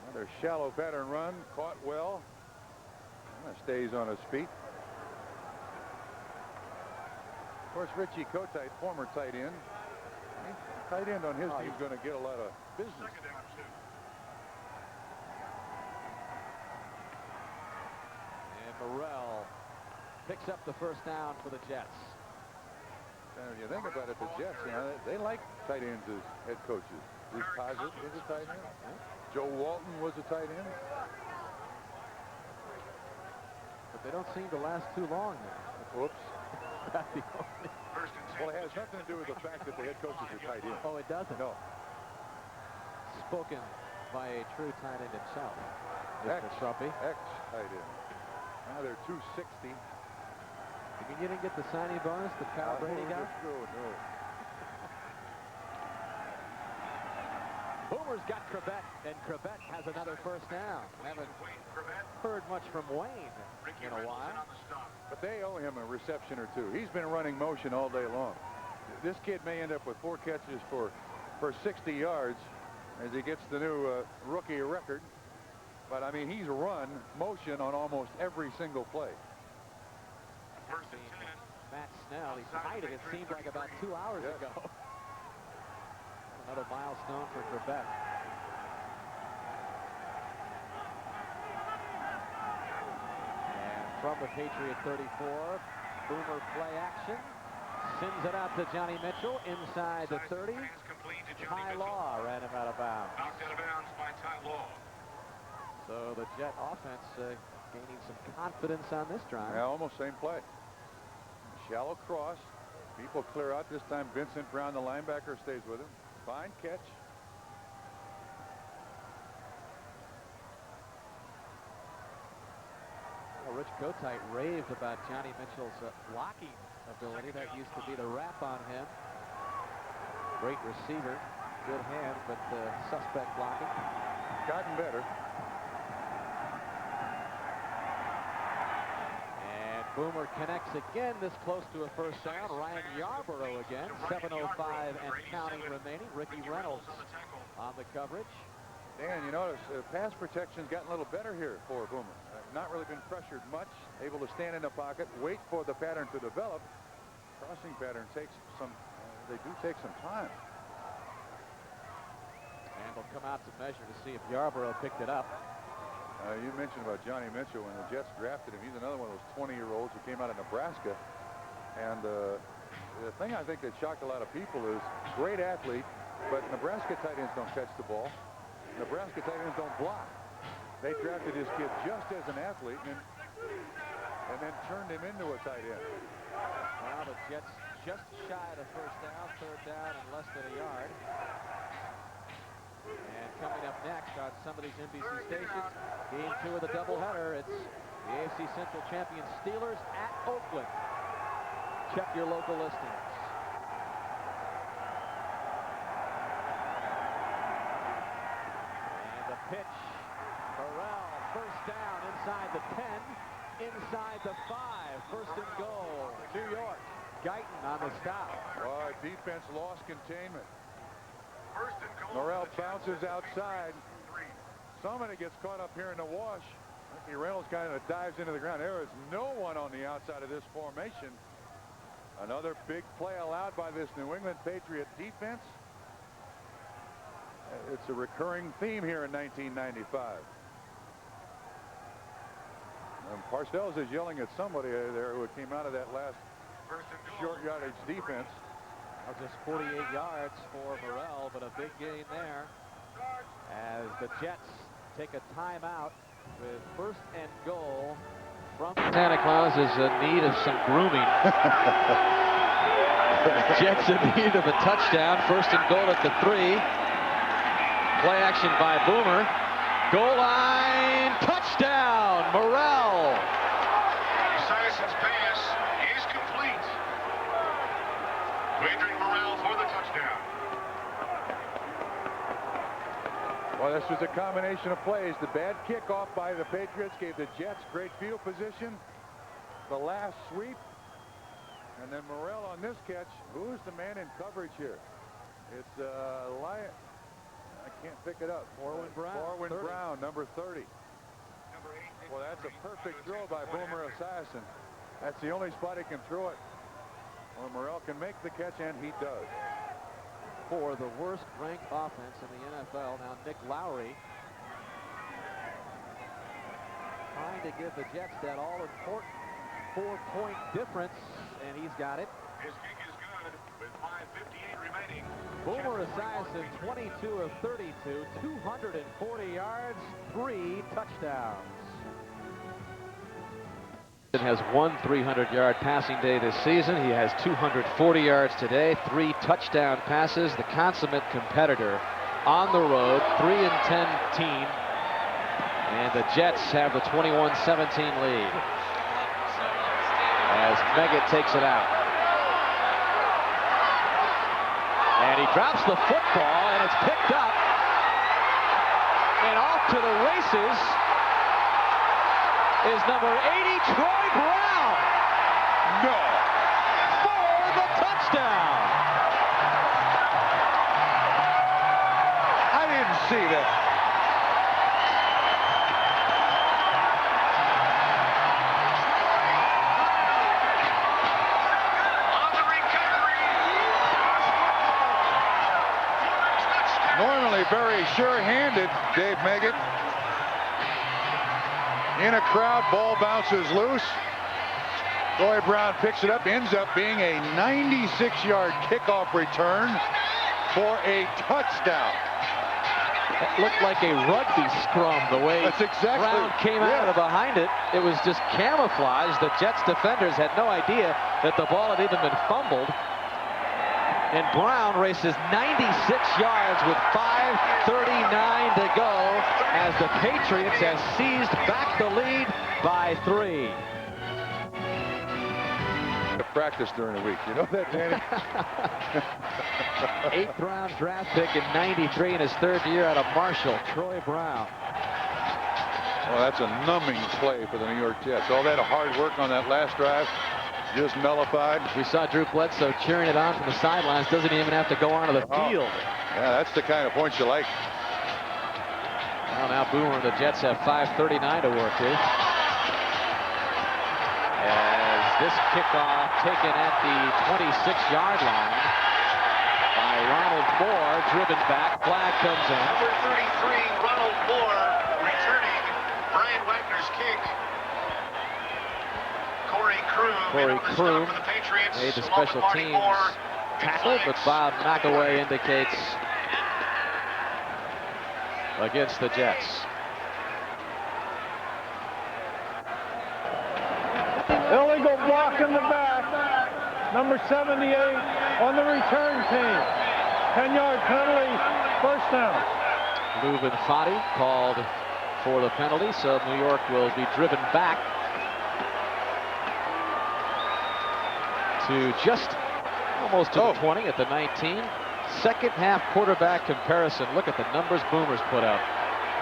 Another shallow pattern run, caught well. Stays on his feet. Of course, Richie Kotite, former tight end. Tight end on his team's going to get a lot of business. And Morrell picks up the first down for the Jets. And if you think about it, the Jets, you know, they like tight ends as head coaches. Bruce Posett was a tight end. Joe Walton was a tight end. But they don't seem to last too long now. Whoops. That's the only. Well, it has nothing to do with the fact that the head coaches are tight ends. Oh, it doesn't? No. Spoken by a true tight end himself, Mr. Trumpy. Ex-tight end. Now they're 260. You mean you didn't get the signing bonus that Kyle Brady got? No. Boomer's got Crevette, and Crevette has another first down. Haven't heard much from Wayne in a while. But they owe him a reception or two. He's been running motion all day long. This kid may end up with 4 catches for 60 yards as he gets the new rookie record. But, I mean, he's run motion on almost every single play. Matt Snell, he tied it seemed like about 2 hours ago. Another milestone for Quebec. And from the Patriot 34, Boomer play action. Sends it out to Johnny Mitchell inside the 30. Ty Law ran him out of bounds. Knocked out of bounds by Ty Law. So the Jet offense gaining some confidence on this drive. Yeah, almost same play. Shallow cross. People clear out. This time Vincent Brown, the linebacker, stays with him. Fine catch. Well, Rich Kotite raved about Johnny Mitchell's blocking ability. That used to be the rap on him. Great receiver, good hand, but suspect blocking. Gotten better. And Boomer connects again, this close to a first down. Ryan Yarborough again, 7:05 and counting remaining. Ricky Reynolds on the coverage. Dan, you notice pass protection's gotten a little better here for Boomer. Not really been pressured much. Able to stand in the pocket, wait for the pattern to develop. Crossing pattern takes some, they do take some time. And they'll come out to measure to see if Yarborough picked it up. You mentioned about Johnny Mitchell when the Jets drafted him. He's another one of those 20-year-olds who came out of Nebraska. And the thing I think that shocked a lot of people is great athlete, but Nebraska tight ends don't catch the ball. Nebraska tight ends don't block. They drafted this kid just as an athlete and then turned him into a tight end. Well, the Jets just shy of the first down, third down and less than a yard. And coming up next on some of these NBC stations, game 2 of the doubleheader. It's the AFC Central champion Steelers at Oakland. Check your local listings. And the pitch. Burrell, first down inside the 10, inside the 5. First and goal. New York. Guyton on the stop. Oh, defense lost containment. First and goal. Morrell bounces outside. Somebody gets caught up here in the wash. Ricky Reynolds kind of dives into the ground. There is no one on the outside of this formation. Another big play allowed by this New England Patriot defense. It's a recurring theme here in 1995. And Parcells is yelling at somebody there who came out of that last short yardage defense. Well, just 48 yards for Morrell, but a big gain there as the Jets take a timeout with first and goal from Santa Claus is in need of some grooming. Jets in need of a touchdown. First and goal at the 3. Play action by Boomer. Goal line, touchdown, Morrell. Sison's pass is complete. Adrian Morrell for the touchdown. Well, this was a combination of plays. The bad kickoff by the Patriots gave the Jets great field position. The last sweep. And then Morrell on this catch. Who's the man in coverage here? It's Lion. I can't pick it up. Orwin Brown. Orwin 30. Brown, number 30. Number 8. Well, that's a perfect throw by Boomer Esiason. That's the only spot he can throw it. Well, Morrell can make the catch, and he does. For the worst ranked offense in the NFL. Now Nick Lowry trying to give the Jets that all-important 4-point difference, and he's got it. His kick is good with 5:58 remaining. Boomer Esiason, 22 of 32, 240 yards, 3 touchdowns. It has one 300-yard passing day this season. He has 240 yards today, 3 touchdown passes. The consummate competitor on the road, 3-10 team. And the Jets have the 21-17 lead as Meggett takes it out. And he drops the football, and it's picked up. And off to the races is number 80, Troy Brown. No. For the touchdown. I didn't see that. On the recovery. Normally very sure-handed, Dave Meggett. In a crowd, ball bounces loose. Troy Brown picks it up, ends up being a 96-yard kickoff return for a touchdown. It looked like a rugby scrum the way That's exactly, Brown came out of behind it. It was just camouflage. The Jets defenders had no idea that the ball had even been fumbled. And Brown races 96 yards with 5:39 to go as the Patriots have seized back the lead by 3. To practice during the week, you know that, Danny? 8th round draft pick in '93 in his 3rd year out of Marshall, Troy Brown. Well, that's a numbing play for the New York Jets. All that hard work on that last drive just nullified. We saw Drew Bledsoe cheering it on from the sidelines. Doesn't even have to go onto the field. Yeah, that's the kind of points you like. Well, now Boomer and the Jets have 5:39 to work with. As this kickoff taken at the 26-yard line by Ronald Moore, driven back. Flag comes in. Number 33, Ronald Moore, returning Brian Wagner's kick. Corey Kroom for the Patriots, made the along with special Marty teams Moore. tackle, but Bob McAway indicates against the Jets. Illegal block in the back. Number 78 on the return team. 10-yard penalty, first down. Leuven Fati called for the penalty, so New York will be driven back to just almost to the 20 at the 19. Second half quarterback comparison. Look at the numbers Boomer's put up.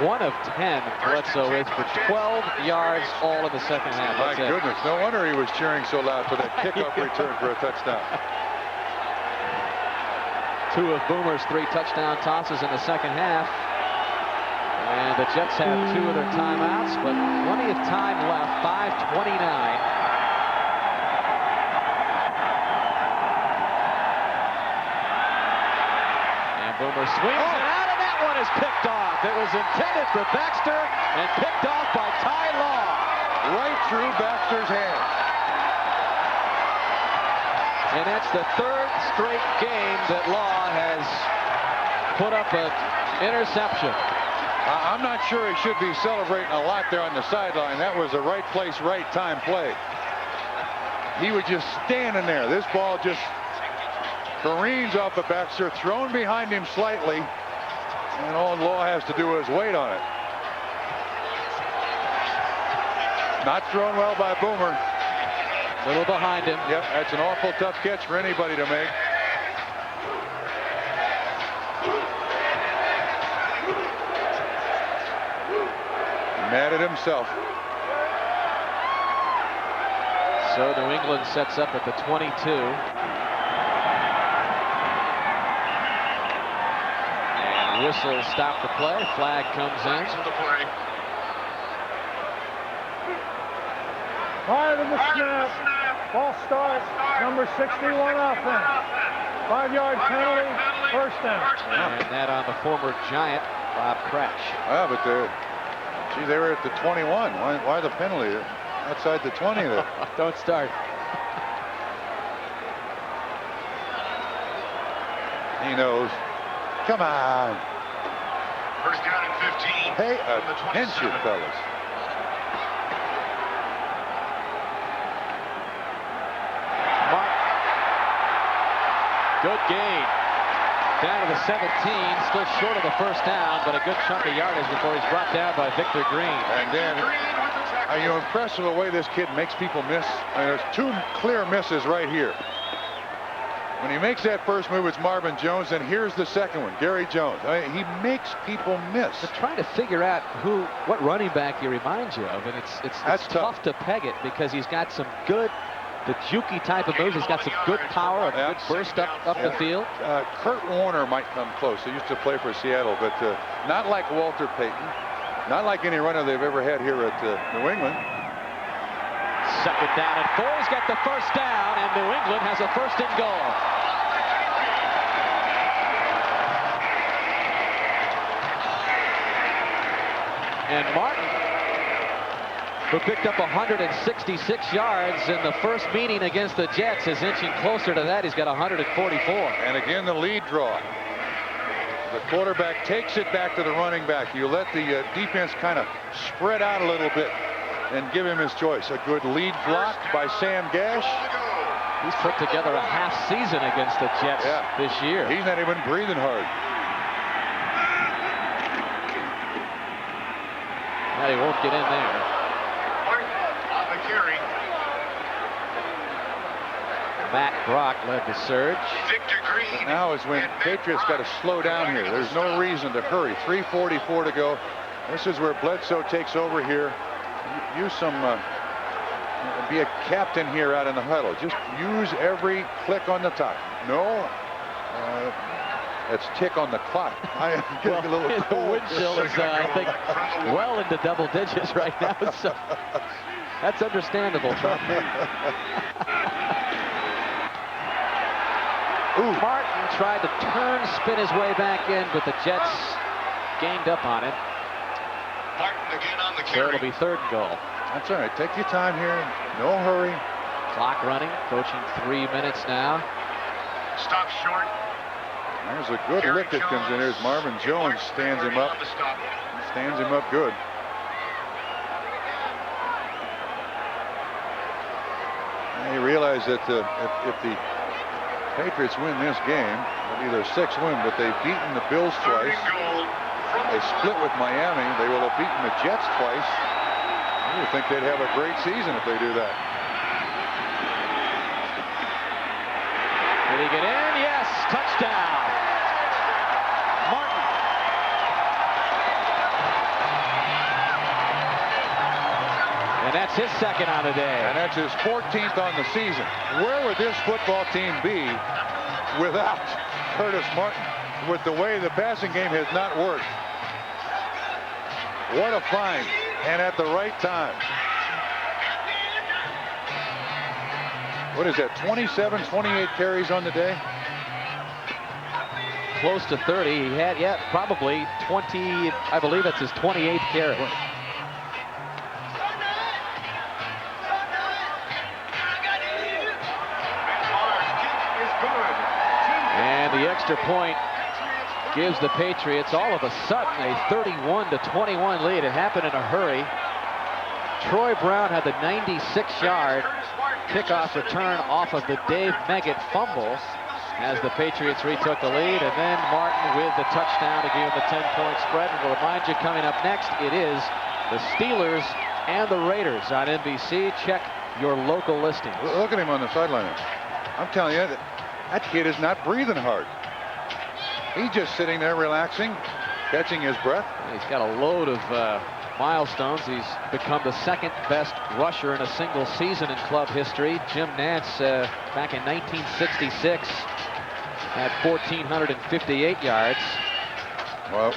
1 of 10 Bledsoe is for 12 yards all in the second half. My goodness, no wonder he was cheering so loud for that kickoff return for a touchdown. 2 of Boomer's 3 touchdown tosses in the second half. And the Jets have 2 of their timeouts, but plenty of time left. 5:29. Boomer swings it out, and that one is picked off. It was intended for Baxter and picked off by Ty Law. Right through Baxter's hands. And that's the 3rd straight game that Law has put up an interception. I'm not sure he should be celebrating a lot there on the sideline. That was a right place, right time play. He was just standing there. This ball just careens off of Baxter, thrown behind him slightly, And all Law has to do is wait on it. Not thrown well by Boomer. A little behind him. Yep, that's an awful tough catch for anybody to make. Mad at himself. So New England sets up at the 22. And whistle stop the play. Flag comes in. Prior to the snap, false start, number 61 offense. 5-yard penalty, first down. And that on the former Giant, Bob Crash. Yeah, but they were at the 21. Why the penalty? Outside the 20 there. Don't start. He knows. Come on. First down and 15. Pay from the 27. attention, fellas. Good gain. Down to the 17, still short of the first down, but a good chunk of yardage before he's brought down by Victor Green. And then, are you impressed with the way this kid makes people miss? I mean, there's two clear misses right here. When he makes that first move, it's Marvin Jones, and here's the second one, Gary Jones. I mean, he makes people miss. But trying to figure out what running back he reminds you of, and it's tough to peg it because he's got some good, the jukey type of moves. He's got some good power, a good burst up the field. Kurt Warner might come close. He used to play for Seattle, but not like Walter Payton, not like any runner they've ever had here at New England. Second down and 4. He's got the first down, and New England has a first and goal. And Martin, who picked up 166 yards in the first meeting against the Jets, is inching closer to that. He's got 144. And again, the lead draw. The quarterback takes it back to the running back. You let the defense kind of spread out a little bit and give him his choice. A good lead block by Sam Gash. He's put together a half season against the Jets this year. He's not even breathing hard. Now he won't get in there. On the carry. Matt Brock led the surge. Victor Green. But now is when Patriots got to slow down here. There's no reason to hurry. 3:44 to go. This is where Bledsoe takes over here. Use some, be a captain here out in the huddle. Just use every click on the top. No, that's tick on the clock. I am getting a little cold. The wind chill is, I think, well into double digits right now. So that's understandable. Martin tried to spin his way back in, but the Jets gained up on him. Martin again on the So carry. it'll be third and goal. That's all right. Take your time here. No hurry. Clock running, approaching 3 minutes now. Stop short. There's a good lick that comes in. There's Marvin Jones, stands him up. Stands him up good. And you realize that if the Patriots win this game, it'll be their 6th win, but they've beaten the Bills twice. They split with Miami. They will have beaten the Jets twice. I would think they'd have a great season if they do that. Did he get in? Yes, touchdown. Martin. And that's his second on the day. And that's his 14th on the season. Where would this football team be without Curtis Martin? With the way the passing game has not worked. What a find, and at the right time. What is that, 27, 28 carries on the day? Close to 30. He had, probably 20, I believe that's his 28th carry. And the extra point gives the Patriots all of a sudden a 31-21 lead. It happened in a hurry. Troy Brown had the 96-yard kickoff return off of the Dave Meggett fumble. as the Patriots retook the lead, and then Martin with the touchdown to give him the 10-point spread. And we'll remind you, coming up next, it is the Steelers and the Raiders on NBC. Check your local listings. Look at him on the sideline. I'm telling you, that kid is not breathing hard. He's just sitting there relaxing, catching his breath. He's got a load of milestones. He's become the second best rusher in a single season in club history. Jim Nantz back in 1966 had 1,458 yards. Well,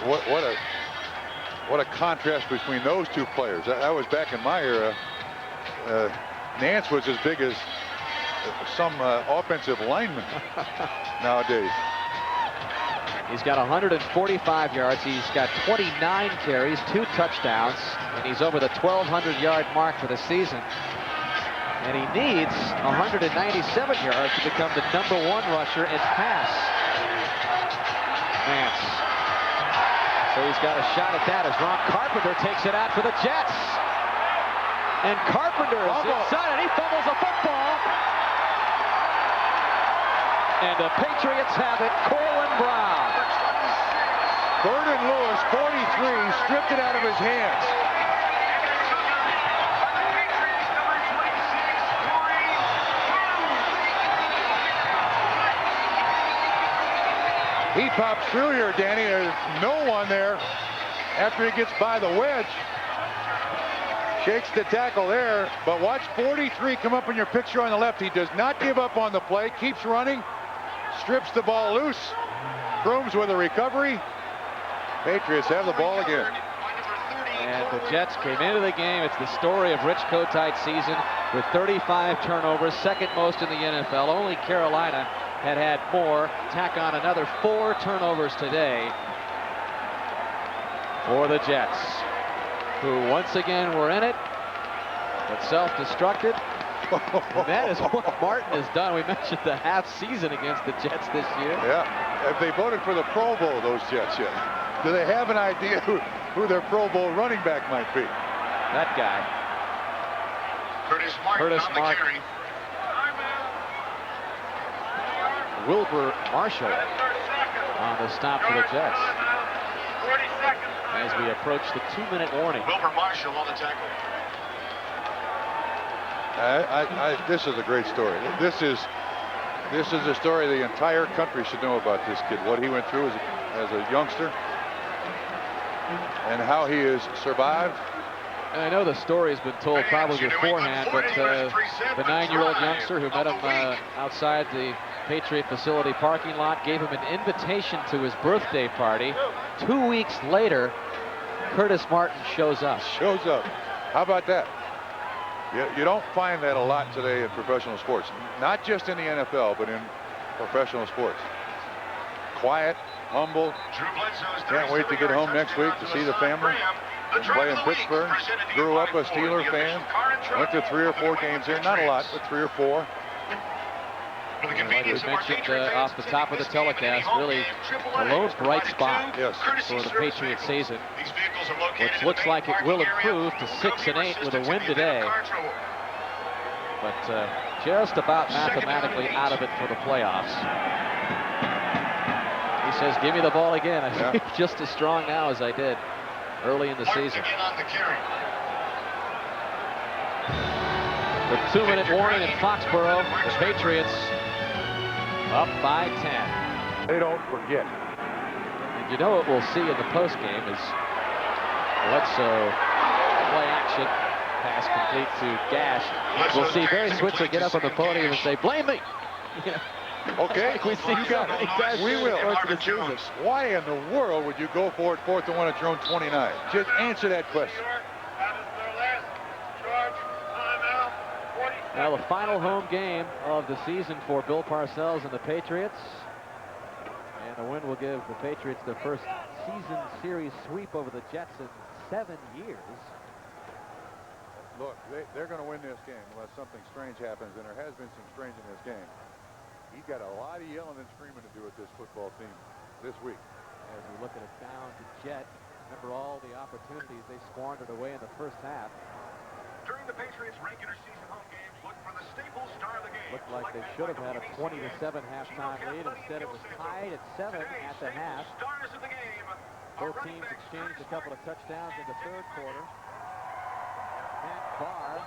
what a contrast between those two players. That was back in my era. Nantz was as big as some offensive lineman nowadays. He's got 145 yards. He's got 29 carries, 2 touchdowns, and he's over the 1,200-yard mark for the season. And he needs 197 yards to become the #1 rusher in pass. Nantz. So he's got a shot at that as Ron Carpenter takes it out for the Jets. And Carpenter is inside, and he fumbles the football. And the Patriots have it. Corwin Brown. Vernon Lewis, 43, stripped it out of his hands. He pops through here, Danny. There's no one there after he gets by the wedge. Shakes the tackle there, but watch 43 come up in your picture on the left. He does not give up on the play, keeps running, strips the ball loose. Brooms with a recovery. Patriots have the ball again. And the Jets came into the game. It's the story of Rich Kotite's season with 35 turnovers, second most in the NFL. Only Carolina had more. Tack on another 4 turnovers today for the Jets, who once again were in it, but self-destructed. And that is what Martin has done. We mentioned the half season against the Jets this year. Yeah, have they voted for the Pro Bowl, those Jets, yet? Do they have an idea who their Pro Bowl running back might be? That guy. Curtis Martin. Wilbur Marshall on the stop for the Jets. 40 seconds. As we approach the 2-minute warning. Wilbur Marshall on the tackle. This is a great story. This is a story the entire country should know about this kid. What he went through as a youngster, and how he has survived. And I know the story has been told probably beforehand, but the 9-year-old youngster who met him outside the Patriot facility parking lot gave him an invitation to his birthday party. 2 weeks later, Curtis Martin shows up. How about that? You don't find that a lot today in professional sports. Not just in the NFL, but in professional sports. Quiet, humble. Can't wait to get home next week to see the family. Play in Pittsburgh. Grew up a Steeler fan. Went to 3 or 4 games there. Not a lot, but 3 or 4. Like we mentioned off the top of the telecast, really a lone bright spot for the Patriot season, which looks like it will improve to 6-8 with a win today, but just about mathematically out of it for the playoffs. He says, give me the ball again. I feel just as strong now as I did early in the season. The 2-minute warning in Foxborough. The Patriots up by 10. They don't forget. And you know what we'll see in the postgame is Bledsoe play action. Pass complete to Gash. We'll see Barry Switzer get up on the podium and say, blame me. Okay, like we see we will. Why in the world would you go for it 4th and 1 at your own 29? Just answer that question. Now the final home game of the season for Bill Parcells and the Patriots. And the win will give the Patriots their first season series sweep over the Jets in 7 years. Look, they're going to win this game unless something strange happens, and there has been some strange in this game. He's got a lot of yelling and screaming to do with this football team this week. As we look at a down to Jet, remember all the opportunities they squandered away in the first half. During the Patriots' regular season home games, look for the Staples star of the game. Looked like they should have had a 20-7 halftime lead. Instead, it was tied at 7 at the half. Stars of the game. Both teams exchanged a couple of touchdowns in the third quarter. Matt Barr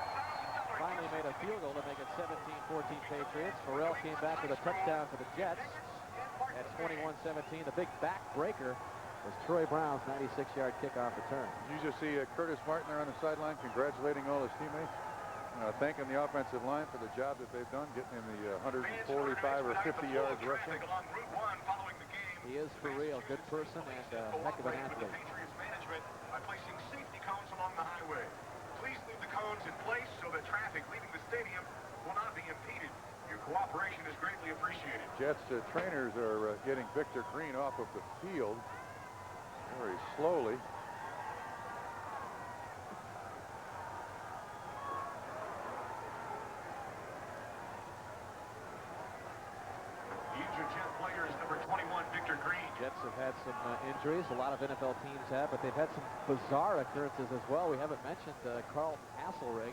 finally made a field goal to make it 17-14 Patriots. Farrell came back with a touchdown for the Jets at 21-17. The big backbreaker was Troy Brown's 96-yard kickoff return. You just see Curtis Martin there on the sideline congratulating all his teammates, thanking the offensive line for the job that they've done, getting in the 145 or 50 yards rushing. He is for real, good person and a heck of an athlete. Patriots management by placing safety cones along the highway. Please leave the cones in place so that traffic leaving the stadium will not be impeded. Your cooperation is greatly appreciated. Jets trainers are getting Victor Green off of the field very slowly. Jet player is number 21, Victor Green. Jets have had some injuries. A lot of NFL teams have, but they've had some bizarre occurrences as well. We haven't mentioned Carlton Hasselrig.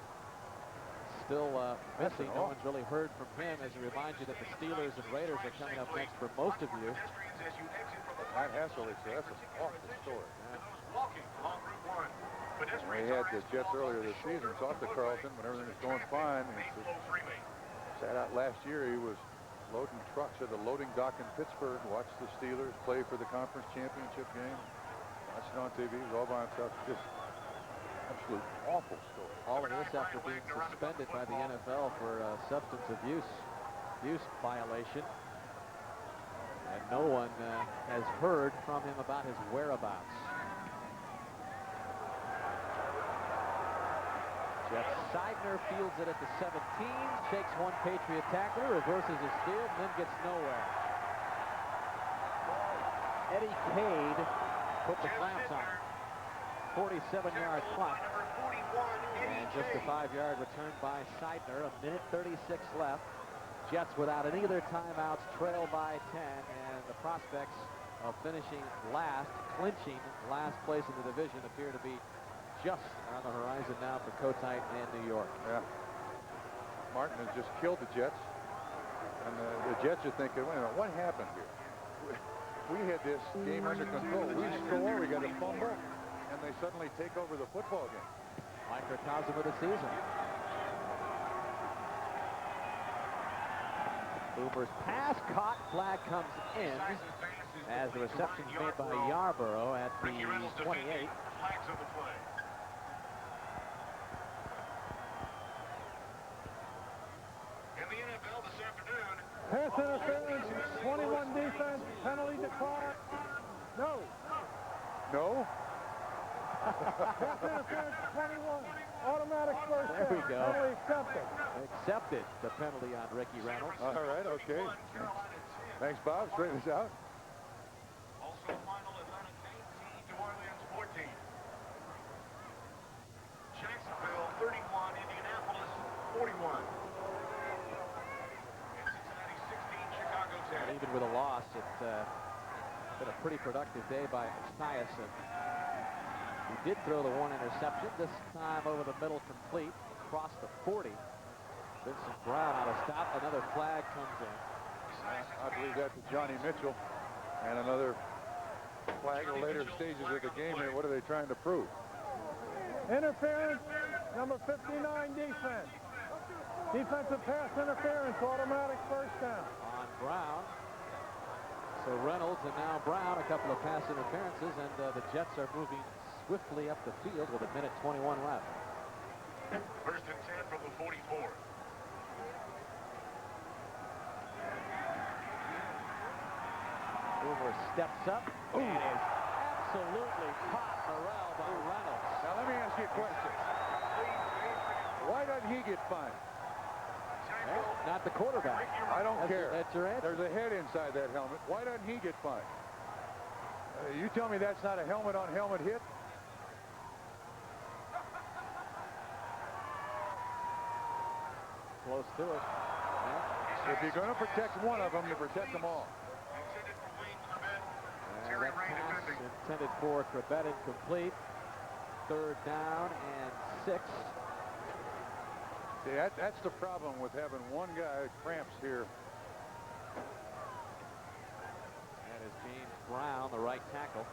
Still missing. No one's really heard from him, as he reminds you that the Steelers and Raiders are coming up next for most of you. Matt Hasselrig, so that's an awful story. They had the Jets earlier this season, talked to Carlton when everything was going fine. And sat out last year. He was loading trucks at the loading dock in Pittsburgh, watched the Steelers play for the conference championship game. Watched it on TV. He was all by himself. Just absolute awful story. All of this after being suspended by the NFL for substance abuse violation. And no one has heard from him about his whereabouts. Jeff Seidner fields it at the 17, shakes one Patriot tackler, reverses his field, and then gets nowhere. Eddie Cade put the clamps on him. 47-yard clock. And just a 5-yard return by Seidner. A minute 36 left. Jets without any of their timeouts trail by 10, and the prospects of finishing last, clinching last place in the division appear to be just on the horizon now for Kotite and New York. Yeah. Martin has just killed the Jets. And the Jets are thinking, wait a minute, what happened here? We had this game under control. We score, we got a fumble, and they suddenly take over the football game. Microcosm of the season. Boomer's pass caught, flag comes in as the reception's made by Yarborough at the 28. Pass interference, 21 defense, penalty declared. No. No? Pass interference, 21. Automatic first down. There we go. Penalty accepted. Accepted the penalty on Ricky Reynolds. All right, okay. Thanks, Bob. Straighten this out. Also final Atlanta 19, New Orleans 14. Jacksonville 31, Indianapolis 41. And even with a loss, it's been a pretty productive day by Esiason. He did throw the one interception, this time over the middle complete, across the 40. Vincent Brown out of stop. Another flag comes in. I believe that's Johnny Mitchell. And another flag in the later stages of the game here. What are they trying to prove? Interference, number 59 defense. Defensive pass interference, automatic first down. On Brown. So Reynolds and now Brown, a couple of pass interferences, and the Jets are moving swiftly up the field with a minute 21 left. First and 10 from the 44. Boomer steps up and is absolutely caught morale by Reynolds. Now let me ask you a question. Why doesn't he get fined? Well, not the quarterback. I don't care. That's your answer. There's a head inside that helmet. Why doesn't he get fined? You tell me that's not a helmet-on-helmet hit? Close to it. Yeah. If you're going to protect one of them, you protect them all. That pass intended for Corbett incomplete. Third down and 6. Yeah, that's the problem with having one guy cramps here. That is James Brown, the right tackle.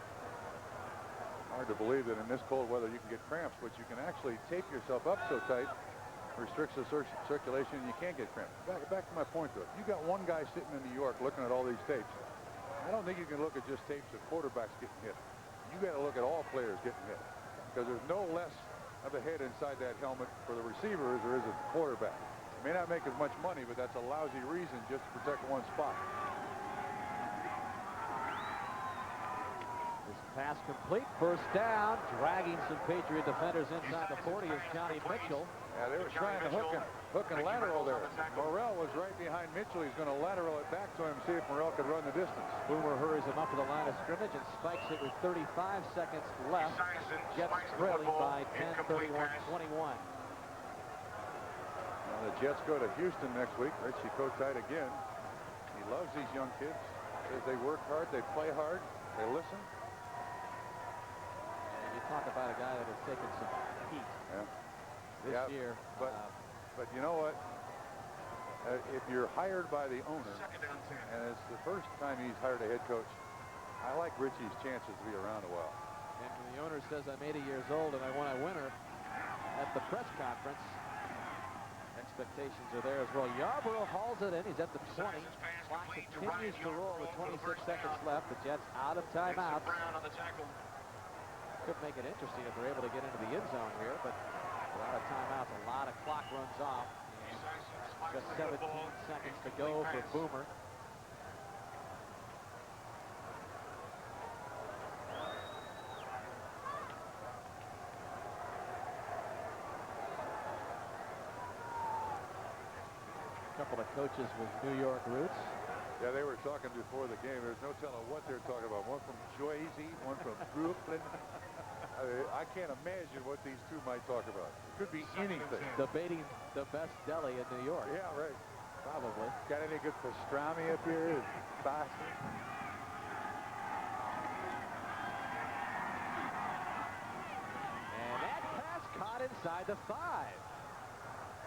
Hard to believe that in this cold weather you can get cramps, but you can actually tape yourself up so tight, restricts the circulation, and you can't get cramps. Back to my point, though. You got one guy sitting in New York looking at all these tapes. I don't think you can look at just tapes of quarterbacks getting hit. You got to look at all players getting hit, because there's no less of a head inside that helmet for the receiver as there is a quarterback. May not make as much money, but that's a lousy reason just to protect one spot. This pass complete, first down, dragging some Patriot defenders inside the 40 is Johnny Mitchell. Yeah, they were trying to hook and lateral there. Morrell was right behind Mitchell. He's going to lateral it back to him, see if Morrell could run the distance. Boomer hurries him up to the line of scrimmage and spikes it with 35 seconds left. Jets trailing by 10, 31-21. The Jets go to Houston next week. Richie Kotite again. He loves these young kids. Says they work hard, they play hard, they listen. And you talk about a guy that has taken some heat this year. But you know what? If you're hired by the owner, and it's the first time he's hired a head coach, I like Richie's chances to be around a while. And when the owner says, I'm 80 years old and I won a winner at the press conference, expectations are there as well. Yarborough hauls it in. He's at the 20. Clock continues to roll with 26 seconds left. The Jets out of timeout. Could make it interesting if they're able to get into the end zone here, but without a timeout, a lot of clock runs off. And just 17 seconds to go for Boomer. Couple of coaches with New York roots. Yeah, they were talking before the game. There's no telling what they're talking about. One from Jersey, one from Brooklyn. I can't imagine what these two might talk about. It could be anything. Debating the best deli in New York. Yeah, right. Probably. Got any good pastrami up here? Boston. And that pass caught inside the 5.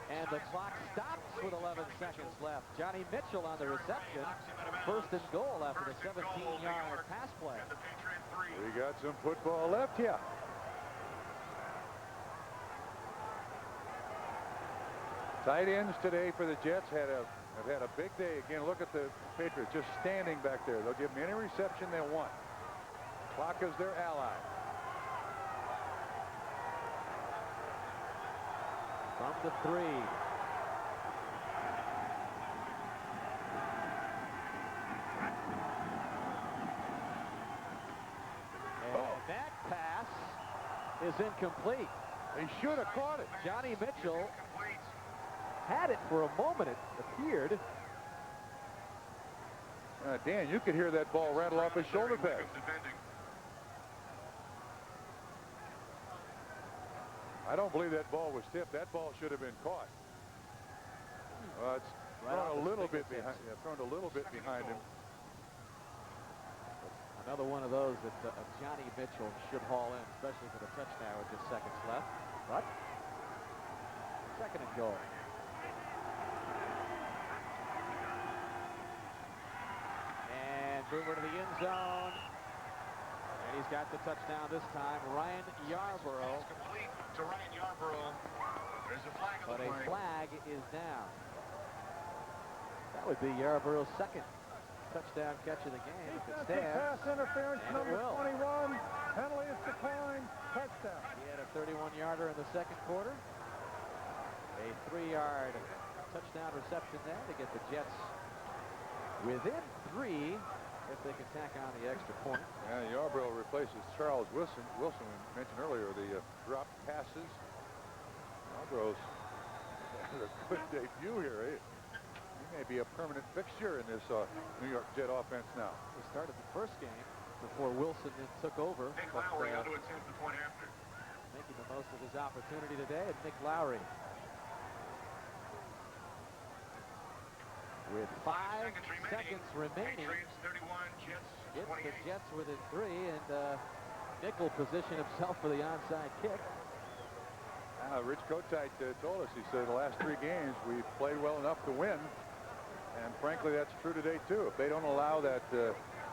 And the clock stops with 11 seconds left. Johnny Mitchell on the reception. First and goal after the 17-yard pass play. We got some football left here. Tight ends today for the Jets have had a big day. Again, look at the Patriots just standing back there. They'll give them any reception they want. Clock is their ally. From the 3. And that pass is incomplete. They should have caught it. Johnny Mitchell had it for a moment, it appeared. Dan, you could hear that ball rattle off his shoulder pad. I don't believe that ball was tipped. That ball should have been caught. It's thrown a little bit behind. Yeah, thrown a little bit behind him. Another one of those that Johnny Mitchell should haul in, especially for the touchdown with just seconds left. But second and goal. And Boomer to the end zone. And he's got the touchdown this time. Ryan Yarborough. To Ryan Yarborough. There's a flag on But the a play. flag is down. That would be Yarborough's second touchdown catch of the game if it stands. Pass interference, And it number will. 21. Penalty is declined. Touchdown. He had a 31-yarder in the second quarter. A 3-yard touchdown reception there to get the Jets within 3 if they can tack on the extra point. And Yarborough replaces Charles Wilson. We mentioned earlier the drop passes. Yarborough's had a good debut here. He may be a permanent fixture in this New York Jet offense now. He started the first game before Wilson then took over. Nick But, Lowry got to attempt the point after. making the most of his opportunity today, and Nick Lowry. With 5 seconds remaining, Patriots 31, Jets it's 28. the Jets within 3, and Nickel position himself for the onside kick. Rich Kotite told us, he said the last 3 games we played well enough to win, and frankly that's true today too. If they don't allow that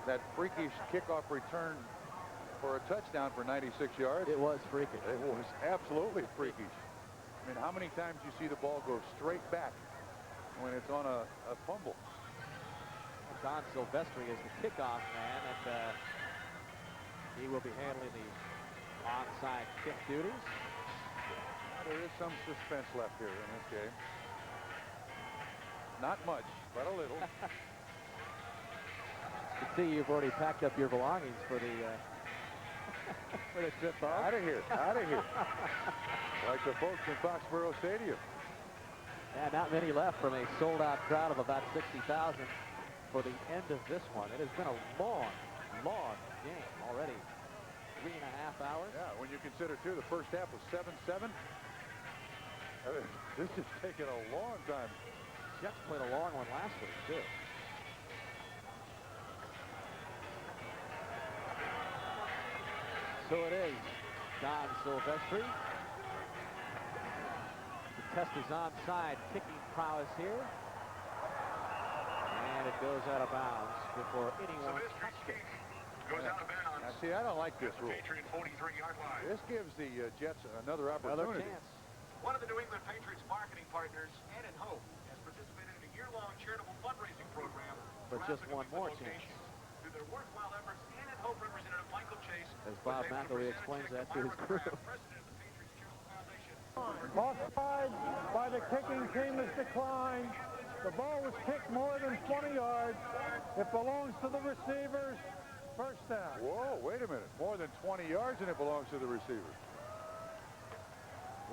that freakish kickoff return for a touchdown for 96 yards. It was freakish. It was absolutely freakish. I mean, how many times you see the ball go straight back when it's on a fumble? Don Silvestri is the kickoff man, and he will be handling the onside kick duties. There is some suspense left here in this game. Not much, but a little. You see, you've already packed up your belongings for the for the trip home. Out of here, out of here. Like the folks in Foxborough Stadium. Yeah, not many left from a sold-out crowd of about 60,000 for the end of this one. It has been a long, long game already. 3.5 hours. Yeah, when you consider, too, the first half was 7-7. This is taking a long time. Jets played a long one last week, too. So it is Don Silvestri. The test is onside kicking prowess here. And it goes out of bounds before anyone touched it. Goes out of bounds. Now, see, I don't like this rule. Patriot 43-yard line. This gives the Jets another Another opportunity. chance. One of the New England Patriots marketing partners, Ann and Hope, has participated in a year-long charitable fundraising program. But just one more chance. Through their worthwhile efforts, Ann and Hope Representative Michael Chase, As Bob McElwee explains that to his crew. Offside by the kicking team is declined. The ball was kicked more than 20 yards. It belongs to the receivers. First down. Whoa, wait a minute. More than 20 yards and it belongs to the receiver.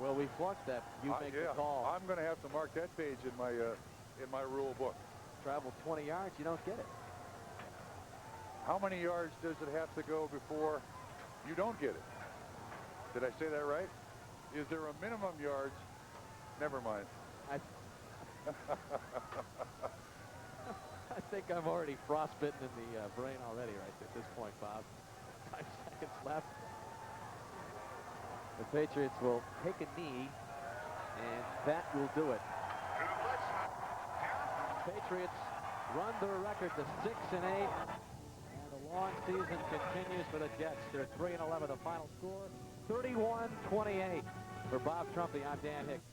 Well, we flunked that. You make Yeah, the call. I'm going to have to mark that page in my rule book. Travel 20 yards, you don't get it. How many yards does it have to go before you don't get it? Did I say that right? Is there a minimum yards? Never mind. I think I'm already frostbitten in the brain already right at this point, Bob. 5 seconds left. The Patriots will take a knee, and that will do it. Patriots run their record to 6-8, and the long season continues for the Jets. They're 3-11. The final score, 31-28. For Bob Trumpy, I'm Dan Hicks.